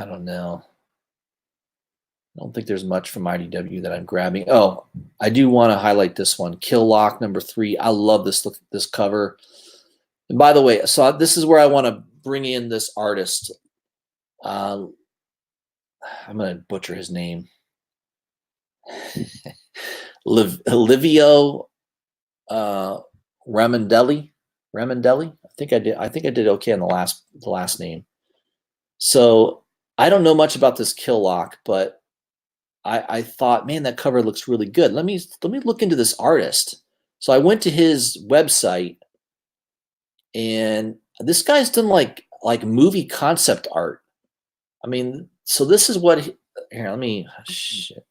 don't know. I don't think there's much from IDW that I'm grabbing. Oh, I do want to highlight this one, Killlock #3. I love this cover. And by the way, so this is where I want to bring in this artist. I'm going to butcher his name. Livio Ramondelli. I think I did okay on the last name. So I don't know much about this Killlock, but I thought, man, that cover looks really good. Let me look into this artist. So I went to his website, and this guy's done like movie concept art. I mean, so this is what here, let me shit.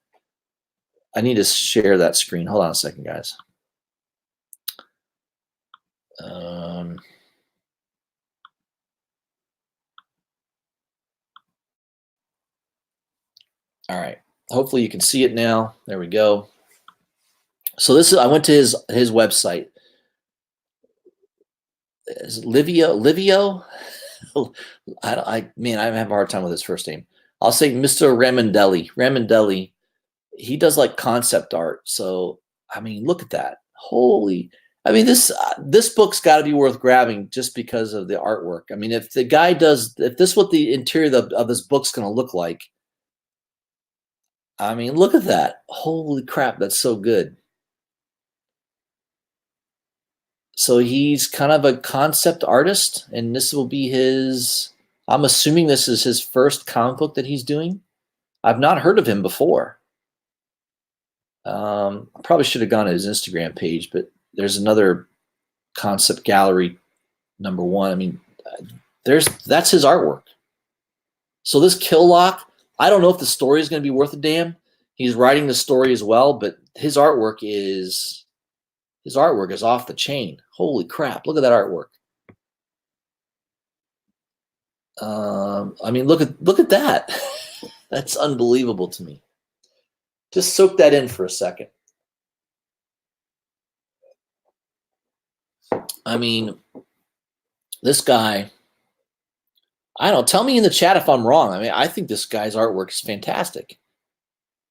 I need to share that screen. Hold on a second, guys. All right. Hopefully you can see it now. There we go. So this is, I went to his website. Is it Livio? Man, I have a hard time with his first name. I'll say Mr. Ramondelli. He does like concept art. So, I mean, look at that. Holy, I mean, this book's got to be worth grabbing just because of the artwork. I mean, if the guy does, if this is what the interior of this book's going to look like, I mean, look at that. Holy crap, that's so good. So he's kind of a concept artist, and this will be his, I'm assuming this is his first comic book that he's doing. I've not heard of him before. I probably should have gone to his Instagram page, but there's another concept gallery #1. I mean, that's his artwork. So this Killlock, I don't know if the story is going to be worth a damn. He's writing the story as well, but his artwork is off the chain. Holy crap! Look at that artwork. I mean, look at that. That's unbelievable to me. Just soak that in for a second. I mean, this guy, I don't know, tell me in the chat if I'm wrong. I mean, I think this guy's artwork is fantastic.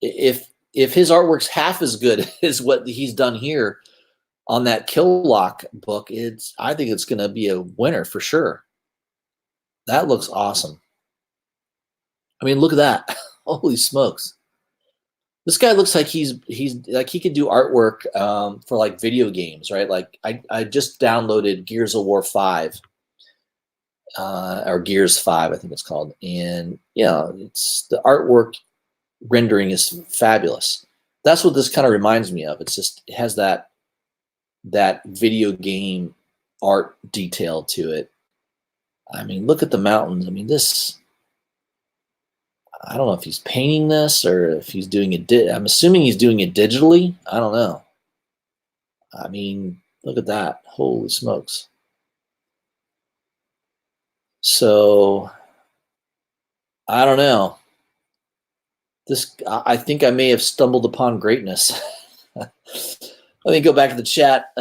If his artwork's half as good as what he's done here on that Killlock book, I think it's going to be a winner for sure. That looks awesome. I mean, look at that. Holy smokes. This guy looks like he's like he could do artwork for like video games, right? Like I just downloaded Gears of War 5 or Gears 5, I think it's called, and it's the artwork rendering is fabulous. That's what this kind of reminds me of. It has that video game art detail to it. I mean, look at the mountains. I mean, I don't know if he's painting this or if he's doing it. I'm assuming he's doing it digitally. I don't know. I mean, look at that. Holy smokes. So, I don't know. I think I may have stumbled upon greatness. Let me go back to the chat.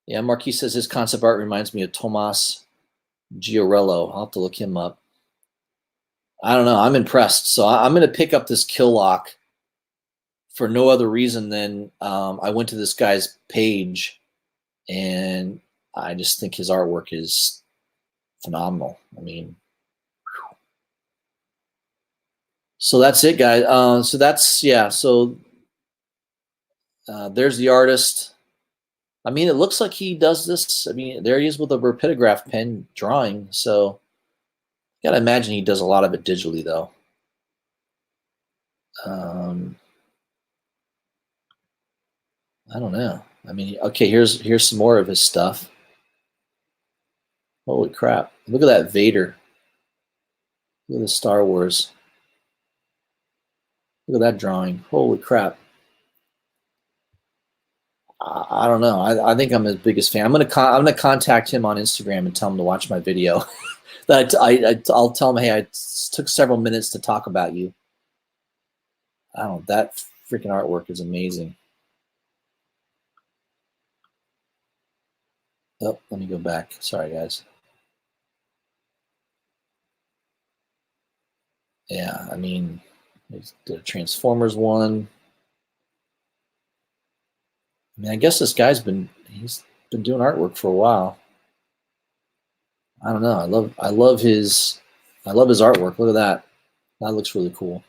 Yeah, Marquis says his concept art reminds me of Tomas Giorello. I'll have to look him up. I don't know. I'm impressed. So I'm going to pick up this Killlock for no other reason than I went to this guy's page, and I just think his artwork is phenomenal. I mean, so that's it, guys. So that's, yeah. So there's the artist. I mean, it looks like he does this. I mean, there he is with a rapidograph pen drawing. So you gotta imagine he does a lot of it digitally, though. I don't know. I mean, okay, here's some more of his stuff. Holy crap! Look at that Vader. Look at the Star Wars. Look at that drawing. Holy crap. I don't know. I think I'm his biggest fan. I'm gonna contact him on Instagram and tell him to watch my video. I'll tell him, hey, I took several minutes to talk about you. I don't know. That freaking artwork is amazing. Oh, let me go back. Sorry, guys. Yeah, I mean, the Transformers one. I mean, I guess this guy's he's been doing artwork for a while. I don't know. I love his artwork. Look at that. That looks really cool.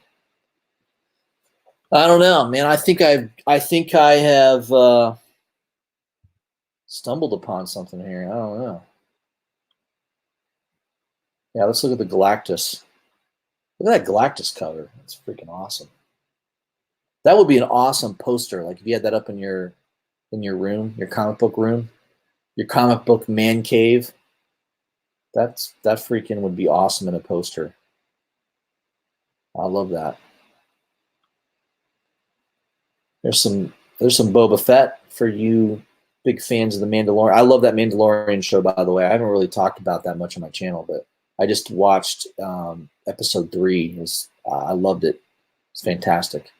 I don't know, man. I think I have stumbled upon something here. I don't know. Yeah, let's look at the Galactus. Look at that Galactus cover. That's freaking awesome. That would be an awesome poster. Like if you had that up in your room, your comic book room, your comic book man cave. That freaking would be awesome in a poster. I love that. There's some Boba Fett for you big fans of the Mandalorian. I love that Mandalorian show, by the way. I haven't really talked about that much on my channel, but I just watched episode 3. I loved it. It's fantastic.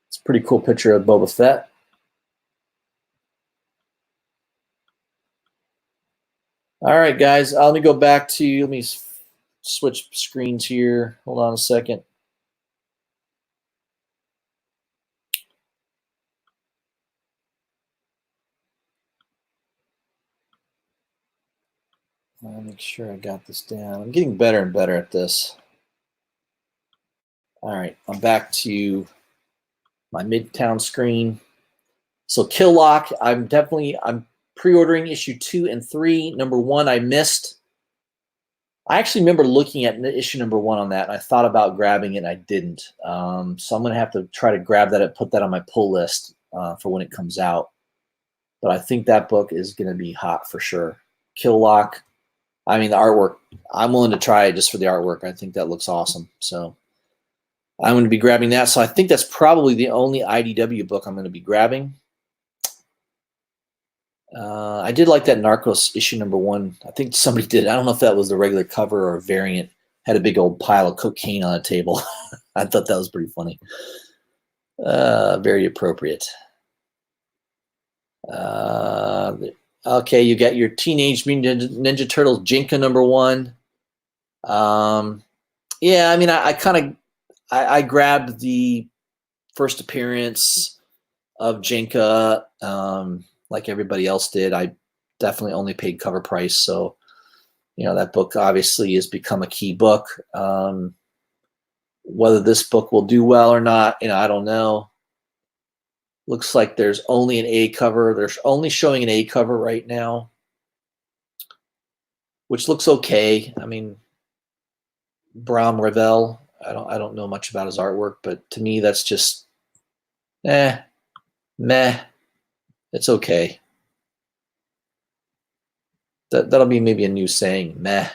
It's a pretty cool picture of Boba Fett. All right, guys. Let me go back to, let me switch screens here. Hold on a second. I'll make sure I got this down. I'm getting better and better at this. All right, I'm back to my Midtown screen. So Killlock, I'm pre-ordering issue 2 and 3. Number 1 I missed. I actually remember looking at issue number 1 on that, and I thought about grabbing it, and I didn't. So I'm going to have to try to grab that and put that on my pull list for when it comes out. But I think that book is going to be hot for sure. Killlock. I mean, the artwork, I'm willing to try it just for the artwork. I think that looks awesome. So I'm going to be grabbing that. So I think that's probably the only IDW book I'm going to be grabbing. I did like that Narcos issue number 1. I think somebody did. I don't know if that was the regular cover or a variant. Had a big old pile of cocaine on a table. I thought that was pretty funny. Very appropriate. Okay, you got your Teenage Mutant Ninja Turtles Jinka number 1. Yeah, I mean, I grabbed the first appearance of Jinka like everybody else did. I definitely only paid cover price, so that book obviously has become a key book. Whether this book will do well or not, I don't know. Looks like there's only an A cover. They're only showing an A cover right now, which looks okay. I mean, Bram Revel, I don't know much about his artwork, but to me that's just meh. It's okay. That'll be maybe a new saying, meh.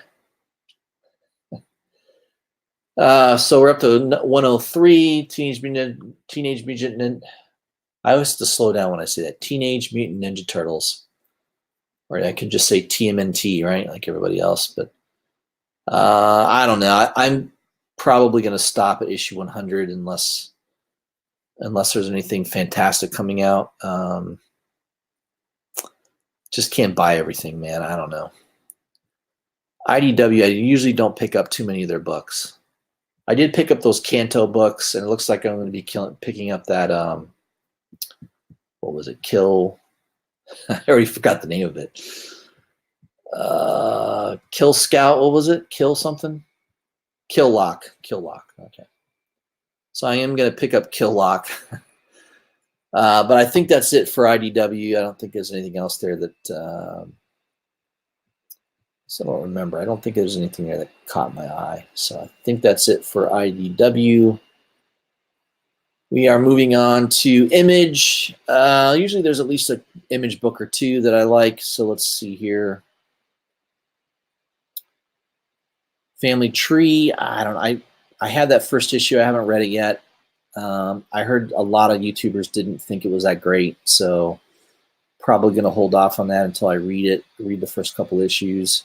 So we're up to 103, Teenage Mutant Ninja. I always have to slow down when I say that. Teenage Mutant Ninja Turtles. Right, I could just say TMNT, right, like everybody else. But I don't know. I'm probably going to stop at issue 100 unless there's anything fantastic coming out. Just can't buy everything, man. I don't know. IDW, I usually don't pick up too many of their books. I did pick up those Kanto books, and it looks like I'm going to be picking up that, what was it, Kill? I already forgot the name of it. Kill Scout, what was it? Kill something? Killlock. Okay. So I am going to pick up Killlock. But I think that's it for IDW. I don't think there's anything else there that... So I don't remember. I don't think there's anything there that caught my eye. So I think that's it for IDW. We are moving on to Image. Usually there's at least an Image book or 2 that I like. So let's see here. Family Tree. I I had that first issue. I haven't read it yet. I heard a lot of YouTubers didn't think it was that great, so probably going to hold off on that until I read the first couple issues.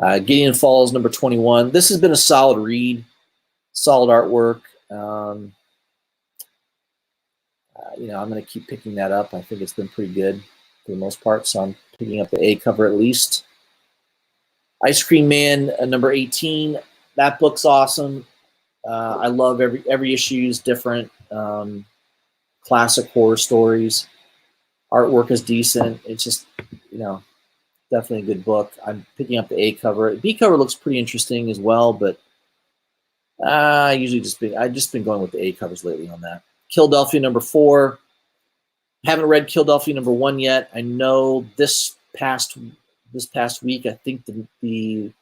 Gideon Falls, number 21. This has been a solid read, solid artwork. I'm going to keep picking that up. I think it's been pretty good for the most part, so I'm picking up the A cover at least. Ice Cream Man, number 18. That book's awesome. I love every issue is different. Classic horror stories. Artwork is decent. It's just, definitely a good book. I'm picking up the A cover. B cover looks pretty interesting as well, but I've just been going with the A covers lately on that. Philadelphia, number 4. Haven't read Philadelphia number 1 yet. I know this past week, I think the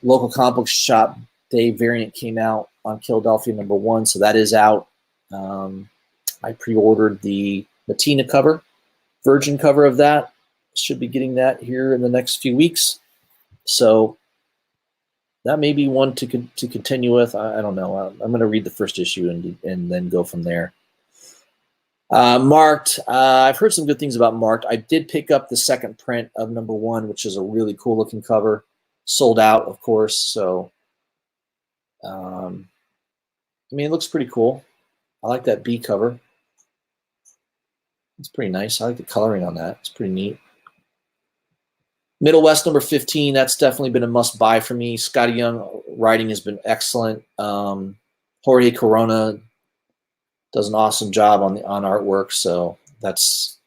local comic book shop day variant came out on Philadelphia number 1, so that is out. I pre-ordered the Matina cover, Virgin cover of that. Should be getting that here in the next few weeks. So that may be one to continue with. I don't know. I'm going to read the first issue and then go from there. Marked. I've heard some good things about Marked. I did pick up the second print of number 1, which is a really cool looking cover. Sold out, of course. So, it looks pretty cool. I like that B cover. It's pretty nice. I like the coloring on that. It's pretty neat. Middle West, number 15. That's definitely been a must-buy for me. Scotty Young writing has been excellent. Jorge Corona does an awesome job on artwork, so that's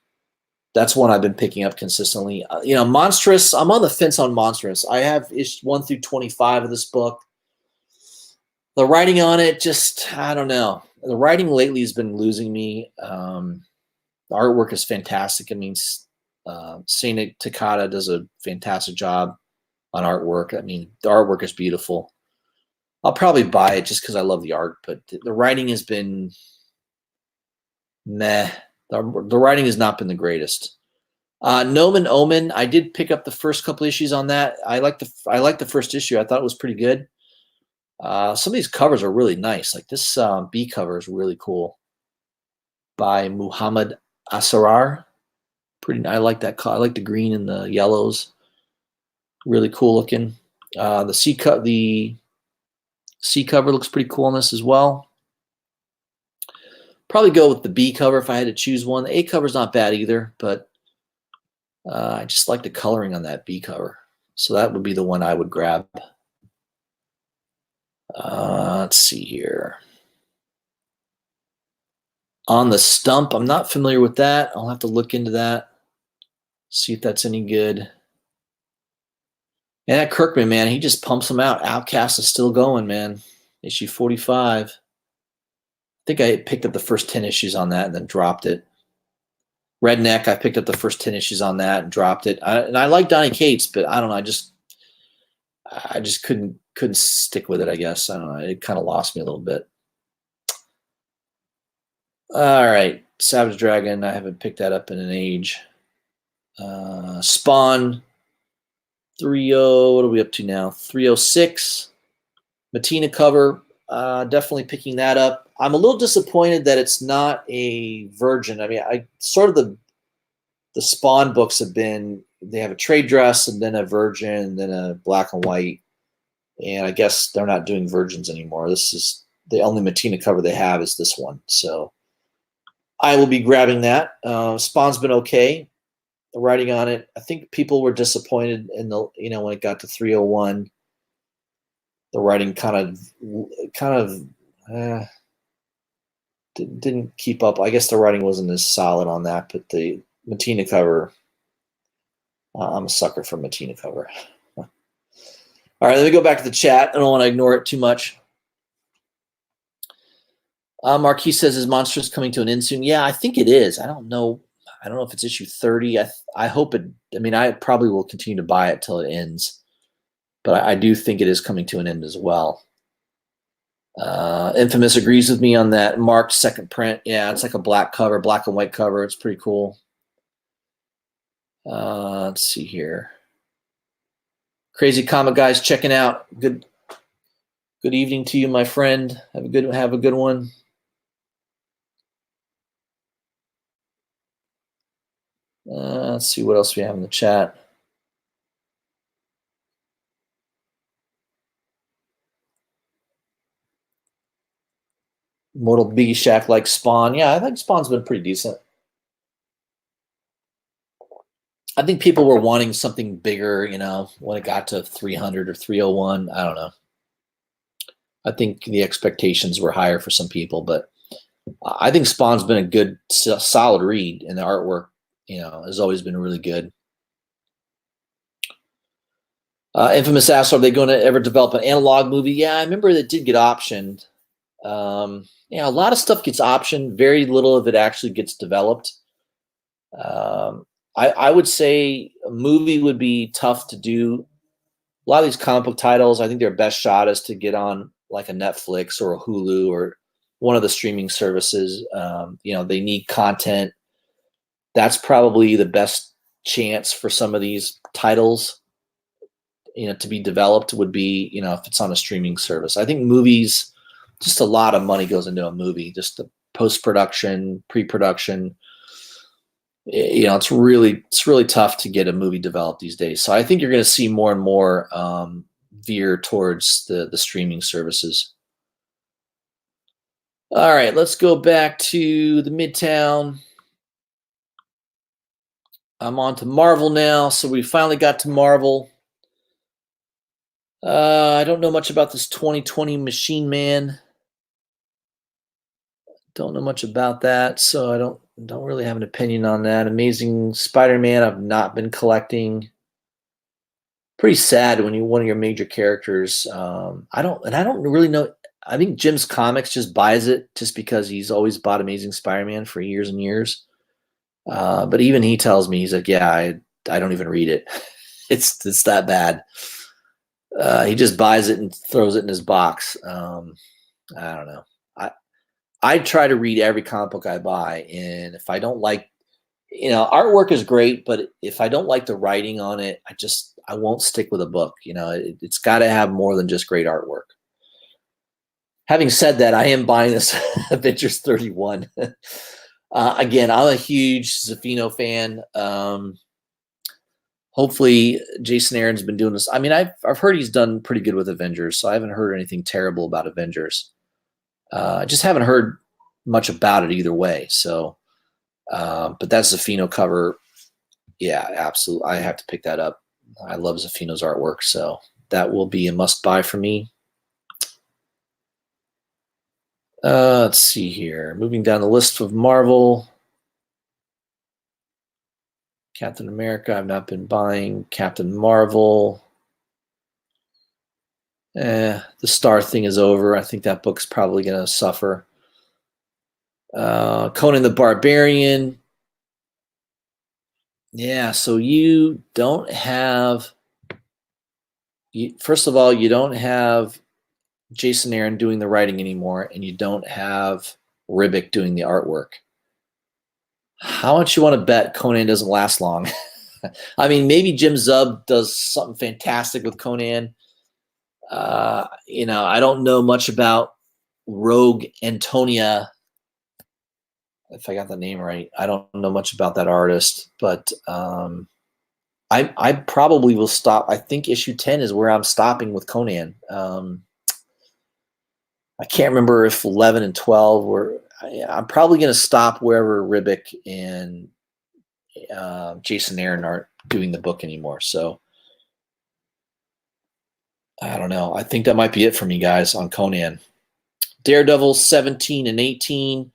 one I've been picking up consistently. Monstrous. I'm on the fence on Monstrous. I have issues 1 through 25 of this book. The writing on it, I don't know. The writing lately has been losing me. The artwork is fantastic. Seina Takada does a fantastic job on artwork. The artwork is beautiful. I'll probably buy it just because I love the art, but the writing has been meh. The writing has not been the greatest. Nomen Omen, I did pick up the first couple issues on that. I like the first issue. I thought it was pretty good. Some of these covers are really nice. Like this B cover is really cool by Muhammad Asrar. I like that. I like the green and the yellows. Really cool looking. The C cover looks pretty cool on this as well. Probably go with the B cover if I had to choose one. The A cover is not bad either, but I just like the coloring on that B cover. So that would be the one I would grab. Let's see here. On the Stump, I'm not familiar with that. I'll have to look into that, see if that's any good. And that Kirkman, man, he just pumps them out. Outcast is still going, man. Issue 45. I think I picked up the first 10 issues on that and then dropped it. Redneck, I picked up the first 10 issues on that and dropped it. And I like Donny Cates, but I don't know. I just couldn't stick with it, I guess. I don't know. It kind of lost me a little bit. All right. Savage Dragon, I haven't picked that up in an age. Spawn 30, what are we up to now? 306. Matina cover, definitely picking that up. I'm a little disappointed that it's not a Virgin. Sort of the Spawn books have been, they have a trade dress and then a Virgin and then a black and white. And I guess they're not doing Virgins anymore. This is the only Matina cover they have is this one. So I will be grabbing that. Spawn's been okay. The writing on it, I think people were disappointed in when it got to 301. The writing kind of didn't keep up. I guess the writing wasn't as solid on that, but the Matina cover, I'm a sucker for Matina cover. All right, let me go back to the chat. I don't want to ignore it too much. Marquis says, is Monstrous coming to an end soon? Yeah, I think it is. I don't know if it's issue 30. I hope it. I probably will continue to buy it till it ends, but I do think it is coming to an end as well. Infamous agrees with me on that Marked second print. Yeah, it's like a black and white cover. It's pretty cool. Let's see here. Crazy Comic Guys checking out. Good Good evening to you, my friend. Have a good one. Let's see what else we have in the chat. Mortal Biggie Shack like Spawn. Yeah, I think Spawn's been pretty decent. I think people were wanting something bigger, when it got to 300 or 301. I don't know. I think the expectations were higher for some people, but I think Spawn's been a good, solid read, and the artwork, has always been really good. Infamous Asshole, are they going to ever develop an analog movie? Yeah, I remember that did get optioned. A lot of stuff gets optioned. Very little of it actually gets developed. I would say a movie would be tough to do. A lot of these comic book titles, I think their best shot is to get on like a Netflix or a Hulu or one of the streaming services. They need content. That's probably the best chance for some of these titles, to be developed would be, if it's on a streaming service. I think movies, just a lot of money goes into a movie, just the post-production, pre-production. It's really tough to get a movie developed these days. So I think you're going to see more and more veer towards the streaming services. All right, let's go back to the Midtown. I'm on to Marvel now. So we finally got to Marvel. I don't know much about this 2020 Machine Man. Don't know much about that, so I don't really have an opinion on that. Amazing Spider-Man, I've not been collecting. Pretty sad when one of your major characters. I don't really know. I think Jim's Comics just buys it just because he's always bought Amazing Spider-Man for years and years. But even he tells me, he's like, yeah, I don't even read it. It's that bad. He just buys it and throws it in his box. I don't know. I try to read every comic book I buy, and if I don't like, artwork is great, but if I don't like the writing on it, I won't stick with a book. It's got to have more than just great artwork. Having said that, I am buying this Avengers 31. Again, I'm a huge Zafino fan. Hopefully Jason Aaron's been doing this. I mean, I've heard he's done pretty good with Avengers, so I haven't heard anything terrible about Avengers. I just haven't heard much about it either way. So, but that Zafino cover, yeah, absolutely. I have to pick that up. I love Zafino's artwork, so that will be a must buy for me. Let's see here. Moving down the list of Marvel. Captain America, I've not been buying. Captain Marvel. The Star thing is over. I think that book's probably going to suffer. Conan the Barbarian. Yeah, so you don't have... First of all, you don't have Jason Aaron doing the writing anymore, and you don't have Ribic doing the artwork. How much you want to bet Conan doesn't last long? I mean, maybe Jim Zub does something fantastic with Conan. I don't know much about Rogue Antonia, if I got the name right. I don't know much about that artist, but I probably will stop. I think issue 10 is where I'm stopping with Conan. I can't remember if 11 and 12 were. I'm probably going to stop wherever Ribic and Jason Aaron aren't doing the book anymore. So I don't know. I think that might be it for me, guys, on Conan. Daredevil 17 and 18.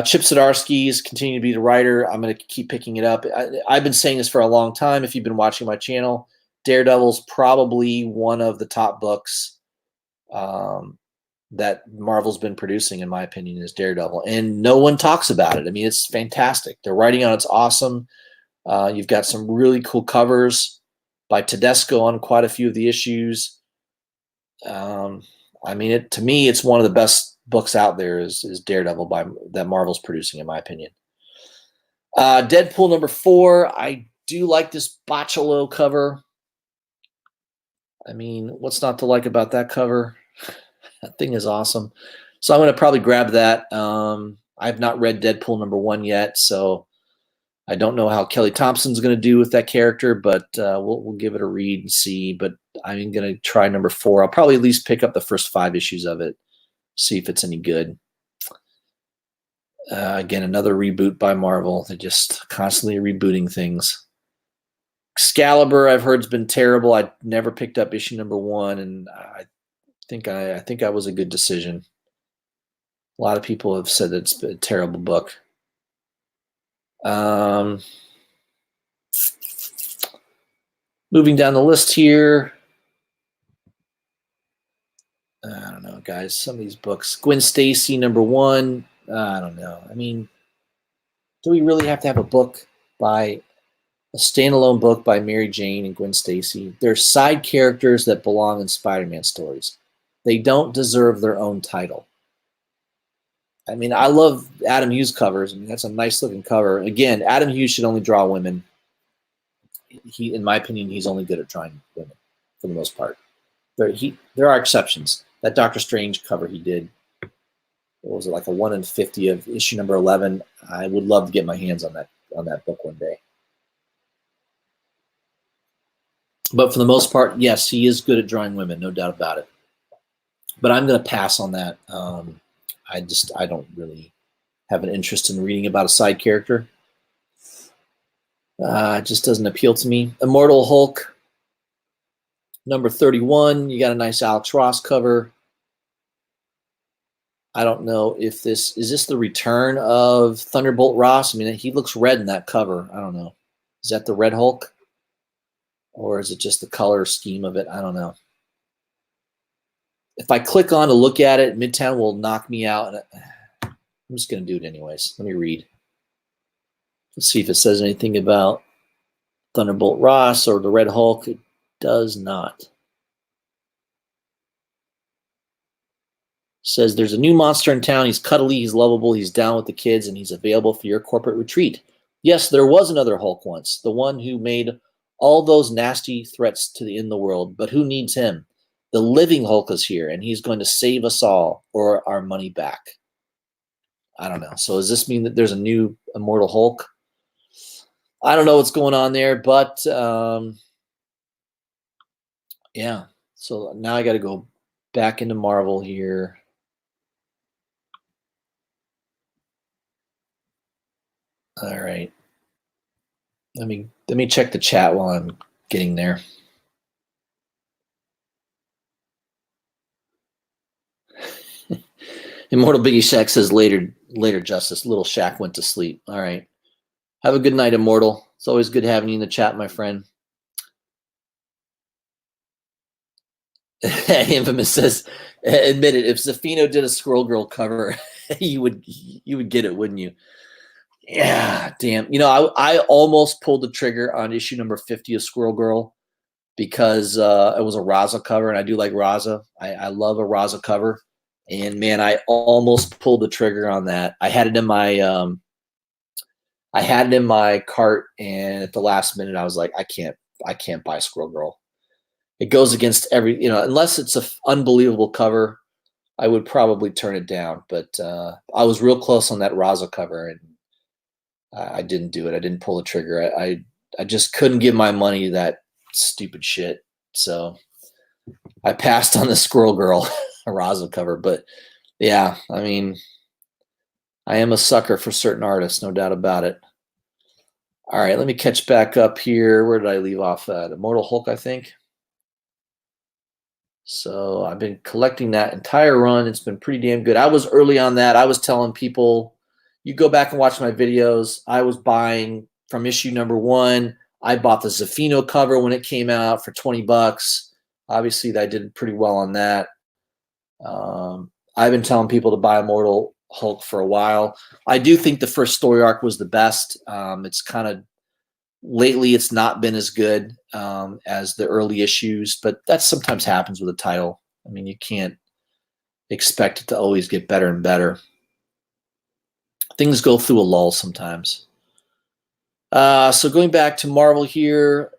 Chip Zdarsky is continuing to be the writer. I'm going to keep picking it up. I've been saying this for a long time. If you've been watching my channel, Daredevil's probably one of the top books that Marvel's been producing, in my opinion, is Daredevil. And no one talks about it. I mean, it's fantastic. The writing on it's awesome. You've got some really cool covers by Tedesco on quite a few of the issues. I mean, to me, it's one of the best books out there is Daredevil that Marvel's producing, in my opinion. Deadpool #4. I do like this Bocciolo cover. I mean, what's not to like about that cover? That thing is awesome. So I'm going to probably grab that. I've not read Deadpool #1 yet, so I don't know how Kelly Thompson's going to do with that character, but we'll give it a read and see. But I'm going to try #4. I'll probably at least pick up the first 5 issues of it, see if it's any good. Again, another reboot by Marvel. They're just constantly rebooting things. Excalibur, I've heard, has been terrible. I never picked up issue #1, and I think I was a good decision. A lot of people have said that it's been a terrible book. Moving down the list here. I don't know, guys. Some of these books. Gwen Stacy #1. I don't know. I mean, do we really have to have a standalone book by Mary Jane and Gwen Stacy? They're side characters that belong in Spider-Man stories. They don't deserve their own title. I mean, I love Adam Hughes covers. I mean, that's a nice looking cover. Again, Adam Hughes should only draw women. In my opinion, he's only good at drawing women for the most part. There are exceptions. That Doctor Strange cover he did, what was it, like a 1 in 50 of issue #11? I would love to get my hands on that book one day. But for the most part, yes, he is good at drawing women, no doubt about it. But I'm going to pass on that. I don't really have an interest in reading about a side character. It just doesn't appeal to me. Immortal Hulk, #31. You got a nice Alex Ross cover. I don't know if is this the return of Thunderbolt Ross? I mean, he looks red in that cover. I don't know. Is that the Red Hulk? Or is it just the color scheme of it? I don't know. If I click on to look at it, Midtown will knock me out. I'm just going to do it anyways. Let me read. Let's see if it says anything about Thunderbolt Ross or the Red Hulk. It does not. It says there's a new monster in town. He's cuddly, he's lovable, he's down with the kids, and he's available for your corporate retreat. Yes, there was another Hulk once, the one who made all those nasty threats to the in the world, but who needs him? The living Hulk is here, and he's going to save us all or our money back. I don't know. So does this mean that there's a new Immortal Hulk? I don't know what's going on there, but yeah. So now I got to go back into Marvel here. All right. Let me check the chat while I'm getting there. Immortal Biggie Shaq says later Justice. Little Shaq went to sleep. All right. Have a good night, Immortal. It's always good having you in the chat, my friend. Infamous says, admit it, if Zafino did a Squirrel Girl cover, you would get it, wouldn't you? Yeah, damn. You know, I almost pulled the trigger on issue #50 of Squirrel Girl because it was a Raza cover, and I do like Raza. I love a Raza cover. And man, I almost pulled the trigger on that. I had it in my cart, and at the last minute I was like, I can't buy Squirrel Girl. It goes against unless it's an unbelievable cover, I would probably turn it down. But I was real close on that Raza cover, and I didn't do it. I didn't pull the trigger. I just couldn't give my money to that stupid shit. So I passed on the Squirrel Girl Raza cover. But yeah, I mean, I am a sucker for certain artists, no doubt about it. All right, let me catch back up here. Where did I leave off at? Immortal Hulk, I think. So I've been collecting that entire run. It's been pretty damn good. I was early on that. I was telling people, you go back and watch my videos. I was buying from issue #1. I bought the Zafino cover when it came out for $20. Obviously, I did pretty well on that. I've been telling people to buy Immortal Hulk for a while. I do think the first story arc was the best. It's kind of lately it's not been as good as the early issues, but that sometimes happens with a title. I mean, you can't expect it to always get better and better. Things go through a lull sometimes. So going back to Marvel here,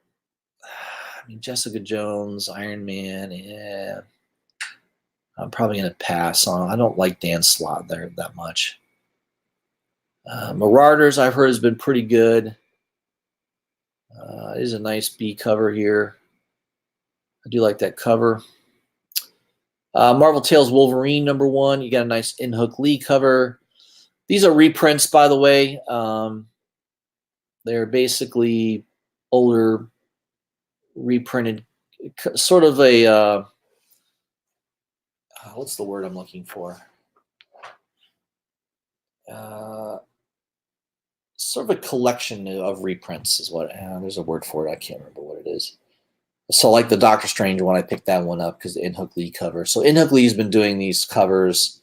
mean, Jessica Jones, Iron Man, yeah. I'm probably going to pass on. I don't like Dan Slott there that much. Marauders, I've heard, has been pretty good. It is a nice B cover here. I do like that cover. Marvel Tales Wolverine #1. You got a nice In-Hook Lee cover. These are reprints, by the way. They're basically older, reprinted, sort of a what's the word I'm looking for? Sort of a collection of reprints is what. There's a word for it. I can't remember what it is. So like the Doctor Strange one, I picked that one up because the In-Hook Lee cover. So In-Hook Lee's been doing these covers.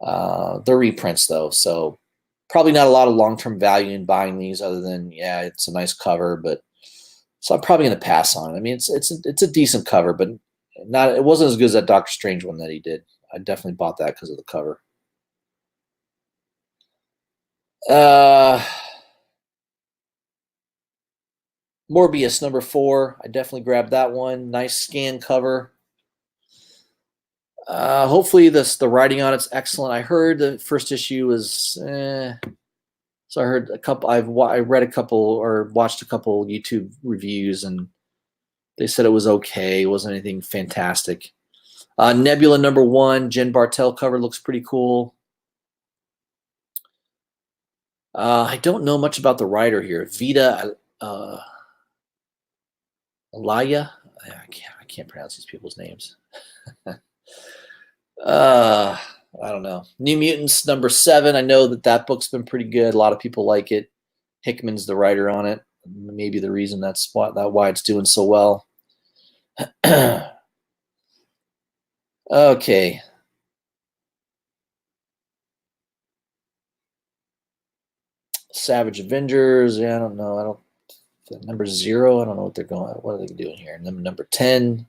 They're reprints though, so probably not a lot of long-term value in buying these other than, yeah, it's a nice cover, but so I'm probably going to pass on it. I mean, it's a decent cover, but it wasn't as good as that Doctor Strange one that he did. I definitely bought that because of the cover. Morbius #4. I definitely grabbed that one. Nice scan cover. Hopefully the writing on it's excellent. I heard the first issue was so I heard a couple. I read a couple or watched a couple YouTube reviews, and they said it was okay. It wasn't anything fantastic. Nebula #1. Jen Bartel cover looks pretty cool. I don't know much about the writer here. Vita Alaya. I can't pronounce these people's names. I don't know. New Mutants #7. I know that book's been pretty good. A lot of people like it. Hickman's the writer on it. Maybe the reason that's why it's doing so well. Okay. Savage Avengers. Yeah, I don't know. #0. I don't know what they're going. What are they doing here? Number 10.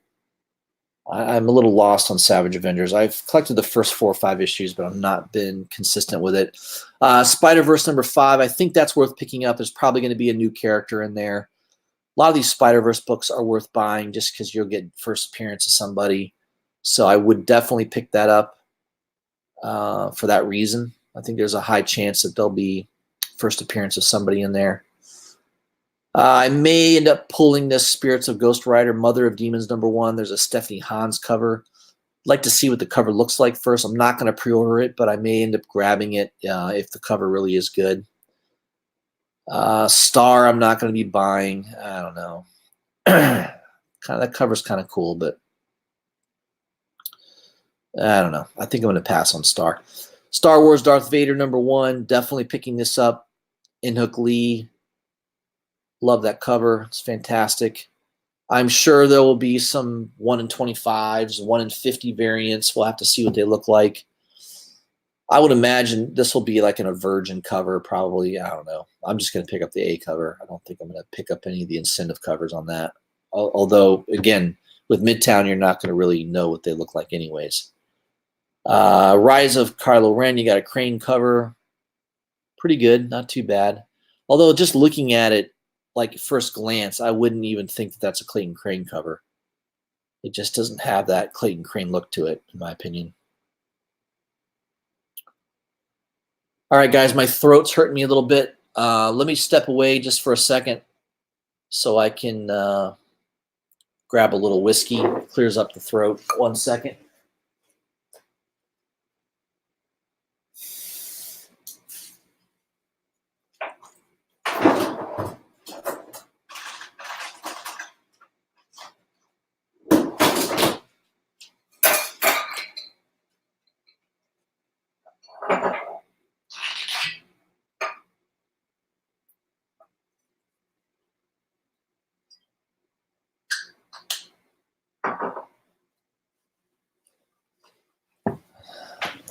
I'm a little lost on Savage Avengers. I've collected the first 4 or 5 issues, but I've not been consistent with it. Spider-Verse #5. I think that's worth picking up. There's probably going to be a new character in there. A lot of these Spider-Verse books are worth buying just because you'll get first appearance of somebody. So I would definitely pick that up for that reason. I think there's a high chance that there'll be first appearance of somebody in there. I may end up pulling this Spirits of Ghost Rider, Mother of Demons #1. There's a Stephanie Hans cover. I'd like to see what the cover looks like first. I'm not going to pre-order it, but I may end up grabbing it if the cover really is good. Star, I'm not going to be buying. I don't know. That cover's kind of cool, but I don't know. I think I'm going to pass on Star. Star Wars Darth Vader #1. Definitely picking this up. In-Hook Lee. Love that cover. It's fantastic. I'm sure there will be some 1 in 25s, 1 in 50 variants. We'll have to see what they look like. I would imagine this will be like a virgin cover, probably. I don't know. I'm just going to pick up the A cover. I don't think I'm going to pick up any of the incentive covers on that. Although, again, with Midtown, you're not going to really know what they look like anyways. Rise of Kylo Ren, you got a Crane cover. Pretty good. Not too bad. Although, just looking at it, like first glance, I wouldn't even think that that's a Clayton Crane cover. It just doesn't have that Clayton Crane look to it, in my opinion. All right, guys, my throat's hurting me a little bit. Let me step away just for a second so I can grab a little whiskey. Clears up the throat. 1 second.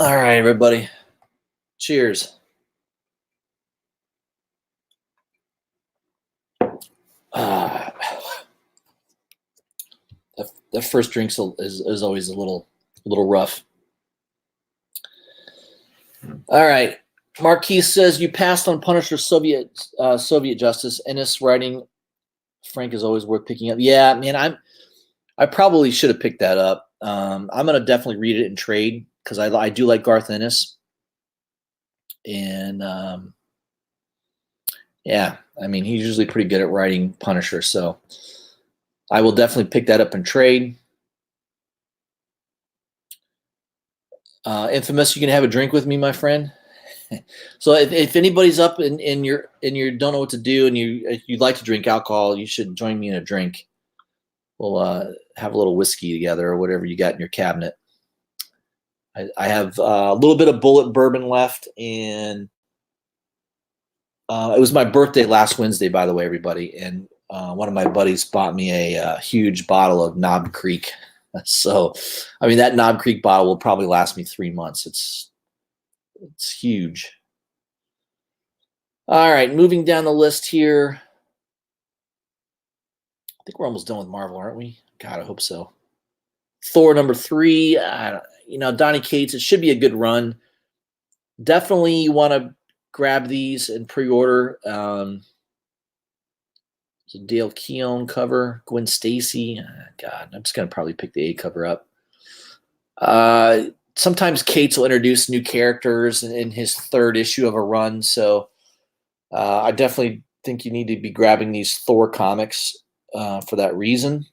All right, everybody. Cheers. The first drink is always a little rough. All right. Marquise says you passed on Punisher Soviet Justice. Ennis writing Frank is always worth picking up. Yeah, man, I probably should have picked that up. I'm gonna definitely read it in trade because I do like Garth Ennis, and yeah, I mean he's usually pretty good at writing Punisher, so I will definitely pick that up in trade. Infamous, you can have a drink with me, my friend. So if anybody's up and you don't know what to do and you'd like to drink alcohol, you should join me in a drink. We'll have a little whiskey together or whatever you got in your cabinet. I have a little bit of Bullet bourbon left, and it was my birthday last Wednesday, by the way, everybody. And one of my buddies bought me a huge bottle of Knob Creek. So, I mean, that Knob Creek bottle will probably last me 3 months. It's huge. All right, moving down the list here. I think we're almost done with Marvel, aren't we? God, I hope so. Thor number 3. Donny Cates. It should be a good run. Definitely you want to grab these and pre-order. Dale Keown cover, Gwen Stacy. God, I'm just gonna probably pick the A cover up. Sometimes Cates will introduce new characters in his 3rd issue of a run, so I definitely think you need to be grabbing these Thor comics for that reason.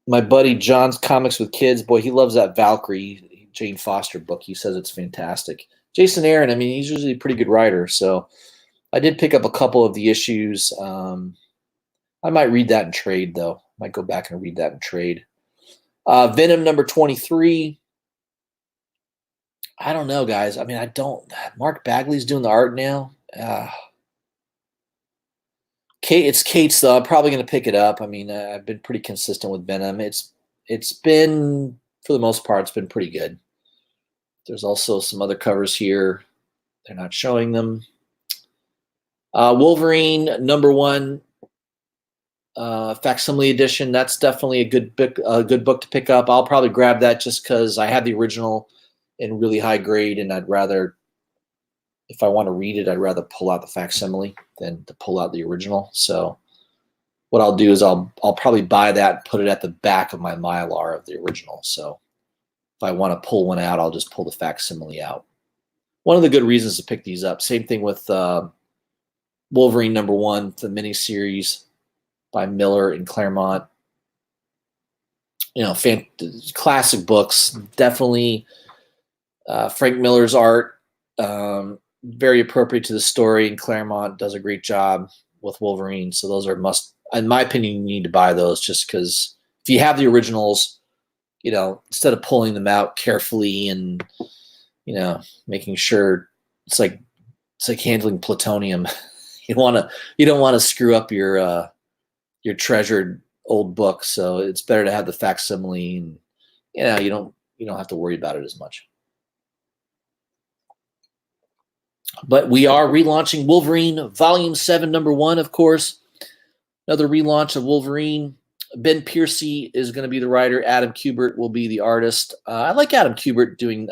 My buddy John's Comics with Kids, boy, he loves that Valkyrie Jane Foster book. He says it's fantastic. Jason Aaron, I mean, he's usually a pretty good writer, so I did pick up a couple of the issues. I might read that in trade, though. Might go back and read that in trade. Venom number 23. I don't know, guys. I mean, Mark Bagley's doing the art now. It's Cates, though. I'm probably going to pick it up. I mean, I've been pretty consistent with Venom. It's been, for the most part, it's been pretty good. There's also some other covers here. They're not showing them. Wolverine number 1, facsimile edition. That's definitely a good book to pick up. I'll probably grab that just because I have the original in really high grade, and I'd rather, if I want to read it, I'd rather pull out the facsimile than to pull out the original. So what I'll do is I'll probably buy that and put it at the back of my Mylar of the original. So if I want to pull one out, I'll just pull the facsimile out. One of the good reasons to pick these up. Same thing with Wolverine number 1, the miniseries by Miller and Claremont. Classic books. Definitely Frank Miller's art. Very appropriate to the story, and Claremont does a great job with Wolverine. So those are in my opinion, you need to buy those just because if you have the originals, instead of pulling them out carefully and, making sure it's like handling plutonium. You don't want to screw up your treasured old book. So it's better to have the facsimile, and, you don't have to worry about it as much. But we are relaunching Wolverine Volume 7, number 1, of course. Another relaunch of Wolverine. Ben Piercy is going to be the writer. Adam Kubert will be the artist. I like Adam Kubert doing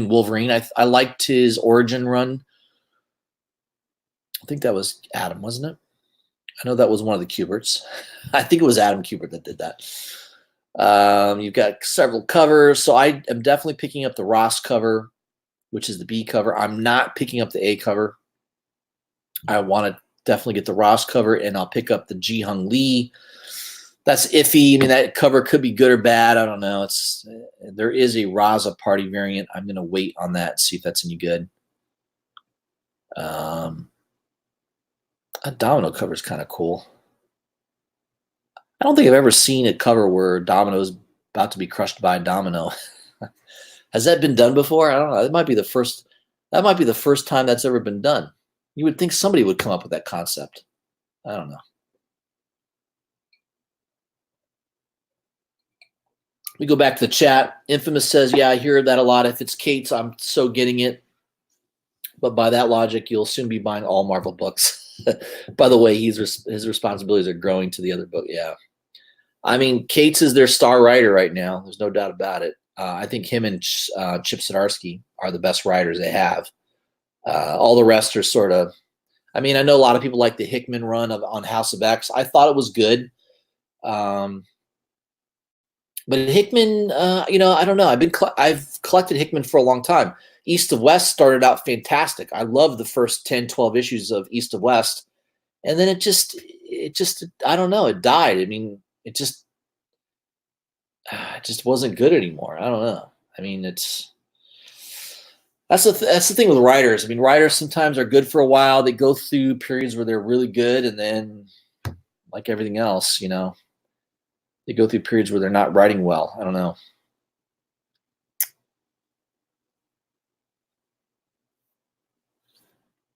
Wolverine. I liked his origin run. I think that was Adam, wasn't it? I know that was one of the Kuberts. I think it was Adam Kubert that did that. You've got several covers. So I am definitely picking up the Ross cover, which is the B cover. I'm not picking up the A cover. I want to definitely get the Ross cover, and I'll pick up the Ji-Hung Lee. That's iffy. I mean, that cover could be good or bad. I don't know. There is a Raza party variant. I'm going to wait on that and see if that's any good. A Domino cover is kind of cool. I don't think I've ever seen a cover where Domino is about to be crushed by a domino. Has that been done before? I don't know. That might be the first time that's ever been done. You would think somebody would come up with that concept. I don't know. We go back to the chat. Infamous says, yeah, I hear that a lot. If it's Cates, I'm so getting it. But by that logic, you'll soon be buying all Marvel books. By the way, his responsibilities are growing to the other book. Yeah. I mean, Cates is their star writer right now. There's no doubt about it. I think him and Chip Zdarsky are the best writers they have. All the rest are sort of. I mean, I know a lot of people like the Hickman run on House of X. I thought it was good. But Hickman, I don't know. I've collected Hickman for a long time. East of West started out fantastic. I loved the first 10, 12 issues of East of West. And then it just, I don't know. It died. I mean, it just wasn't good anymore. I don't know. I mean, that's the thing with writers. I mean, writers sometimes are good for a while. They go through periods where they're really good, and then, like everything else, they go through periods where they're not writing well. I don't know.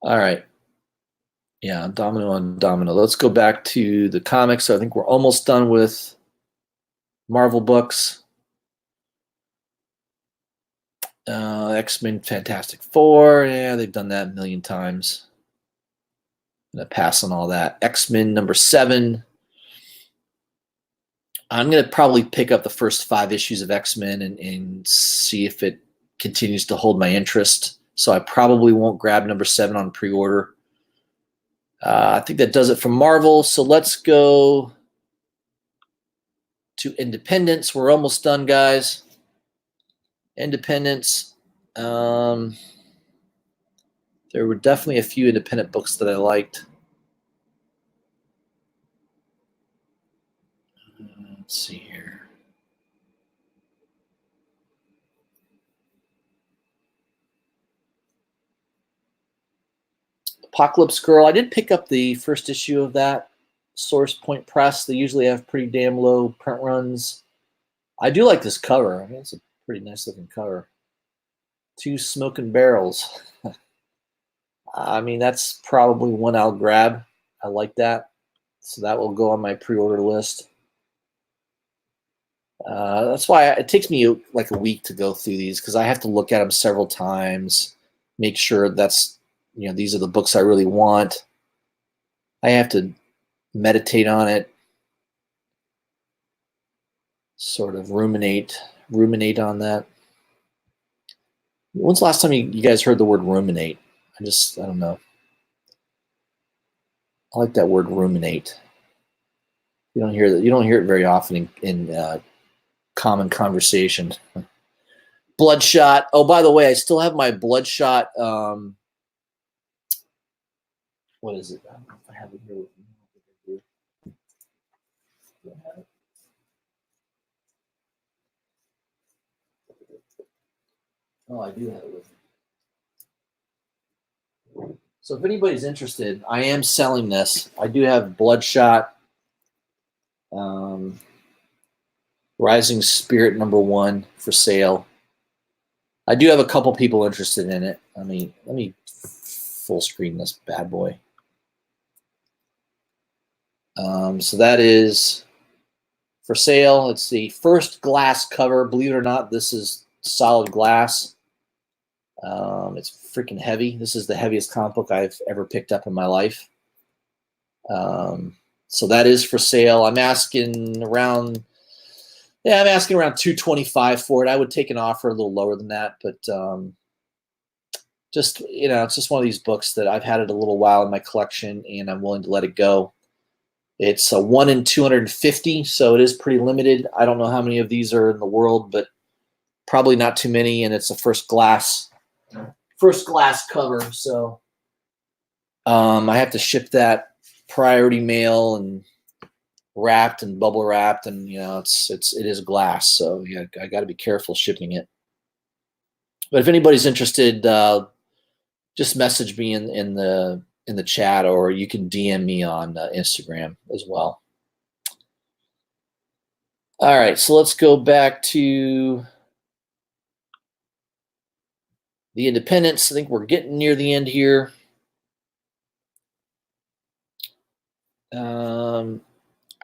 All right. Yeah, domino on domino. Let's go back to the comics. So I think we're almost done with Marvel books. X-Men, Fantastic Four. Yeah, they've done that a million times. I'm going to pass on all that. X-Men number 7. I'm going to probably pick up the first 5 issues of X-Men and see if it continues to hold my interest. So I probably won't grab number 7 on pre-order. I think that does it for Marvel. So let's go to Independence. We're almost done, guys. Independence. There were definitely a few independent books that I liked. Let's see here. Apocalypse Girl. I did pick up the first issue of that. Source Point Press. They usually have pretty damn low print runs. I do like this cover. I mean, it's a pretty nice looking cover. 2 smoking barrels. I mean, that's probably one I'll grab. I like that. So that will go on my pre-order list. That's why it takes me like a week to go through these, because I have to look at them several times, make sure that's, these are the books I really want. I have to meditate on it, sort of ruminate on that. When's the last time you guys heard the word ruminate? I don't know. I like that word ruminate. You don't hear that. You don't hear it very often in common conversation. Bloodshot. Oh, by the way, I still have my Bloodshot. What is it? I don't know if I have it here with me. Oh, I do have it with me. So if anybody's interested, I am selling this. I do have Bloodshot, Rising Spirit number 1 for sale. I do have a couple people interested in it. Let me full screen this bad boy. So that is for sale. It's the first glass cover. Believe it or not, this is solid glass. It's freaking heavy. This is the heaviest comic book I've ever picked up in my life. So that is for sale. I'm asking around $225 for it. I would take an offer a little lower than that, but it's just one of these books that I've had it a little while in my collection, and I'm willing to let it go. It's a 1 in 250, so it is pretty limited. I don't know how many of these are in the world, but probably not too many, and it's a first glass cover, so I have to ship that priority mail and wrapped and bubble wrapped, and it is glass, so yeah, I got to be careful shipping it. But if anybody's interested, just message me in the chat, or you can DM me on Instagram as well. All right, so let's go back to the Independents. I think we're getting near the end here.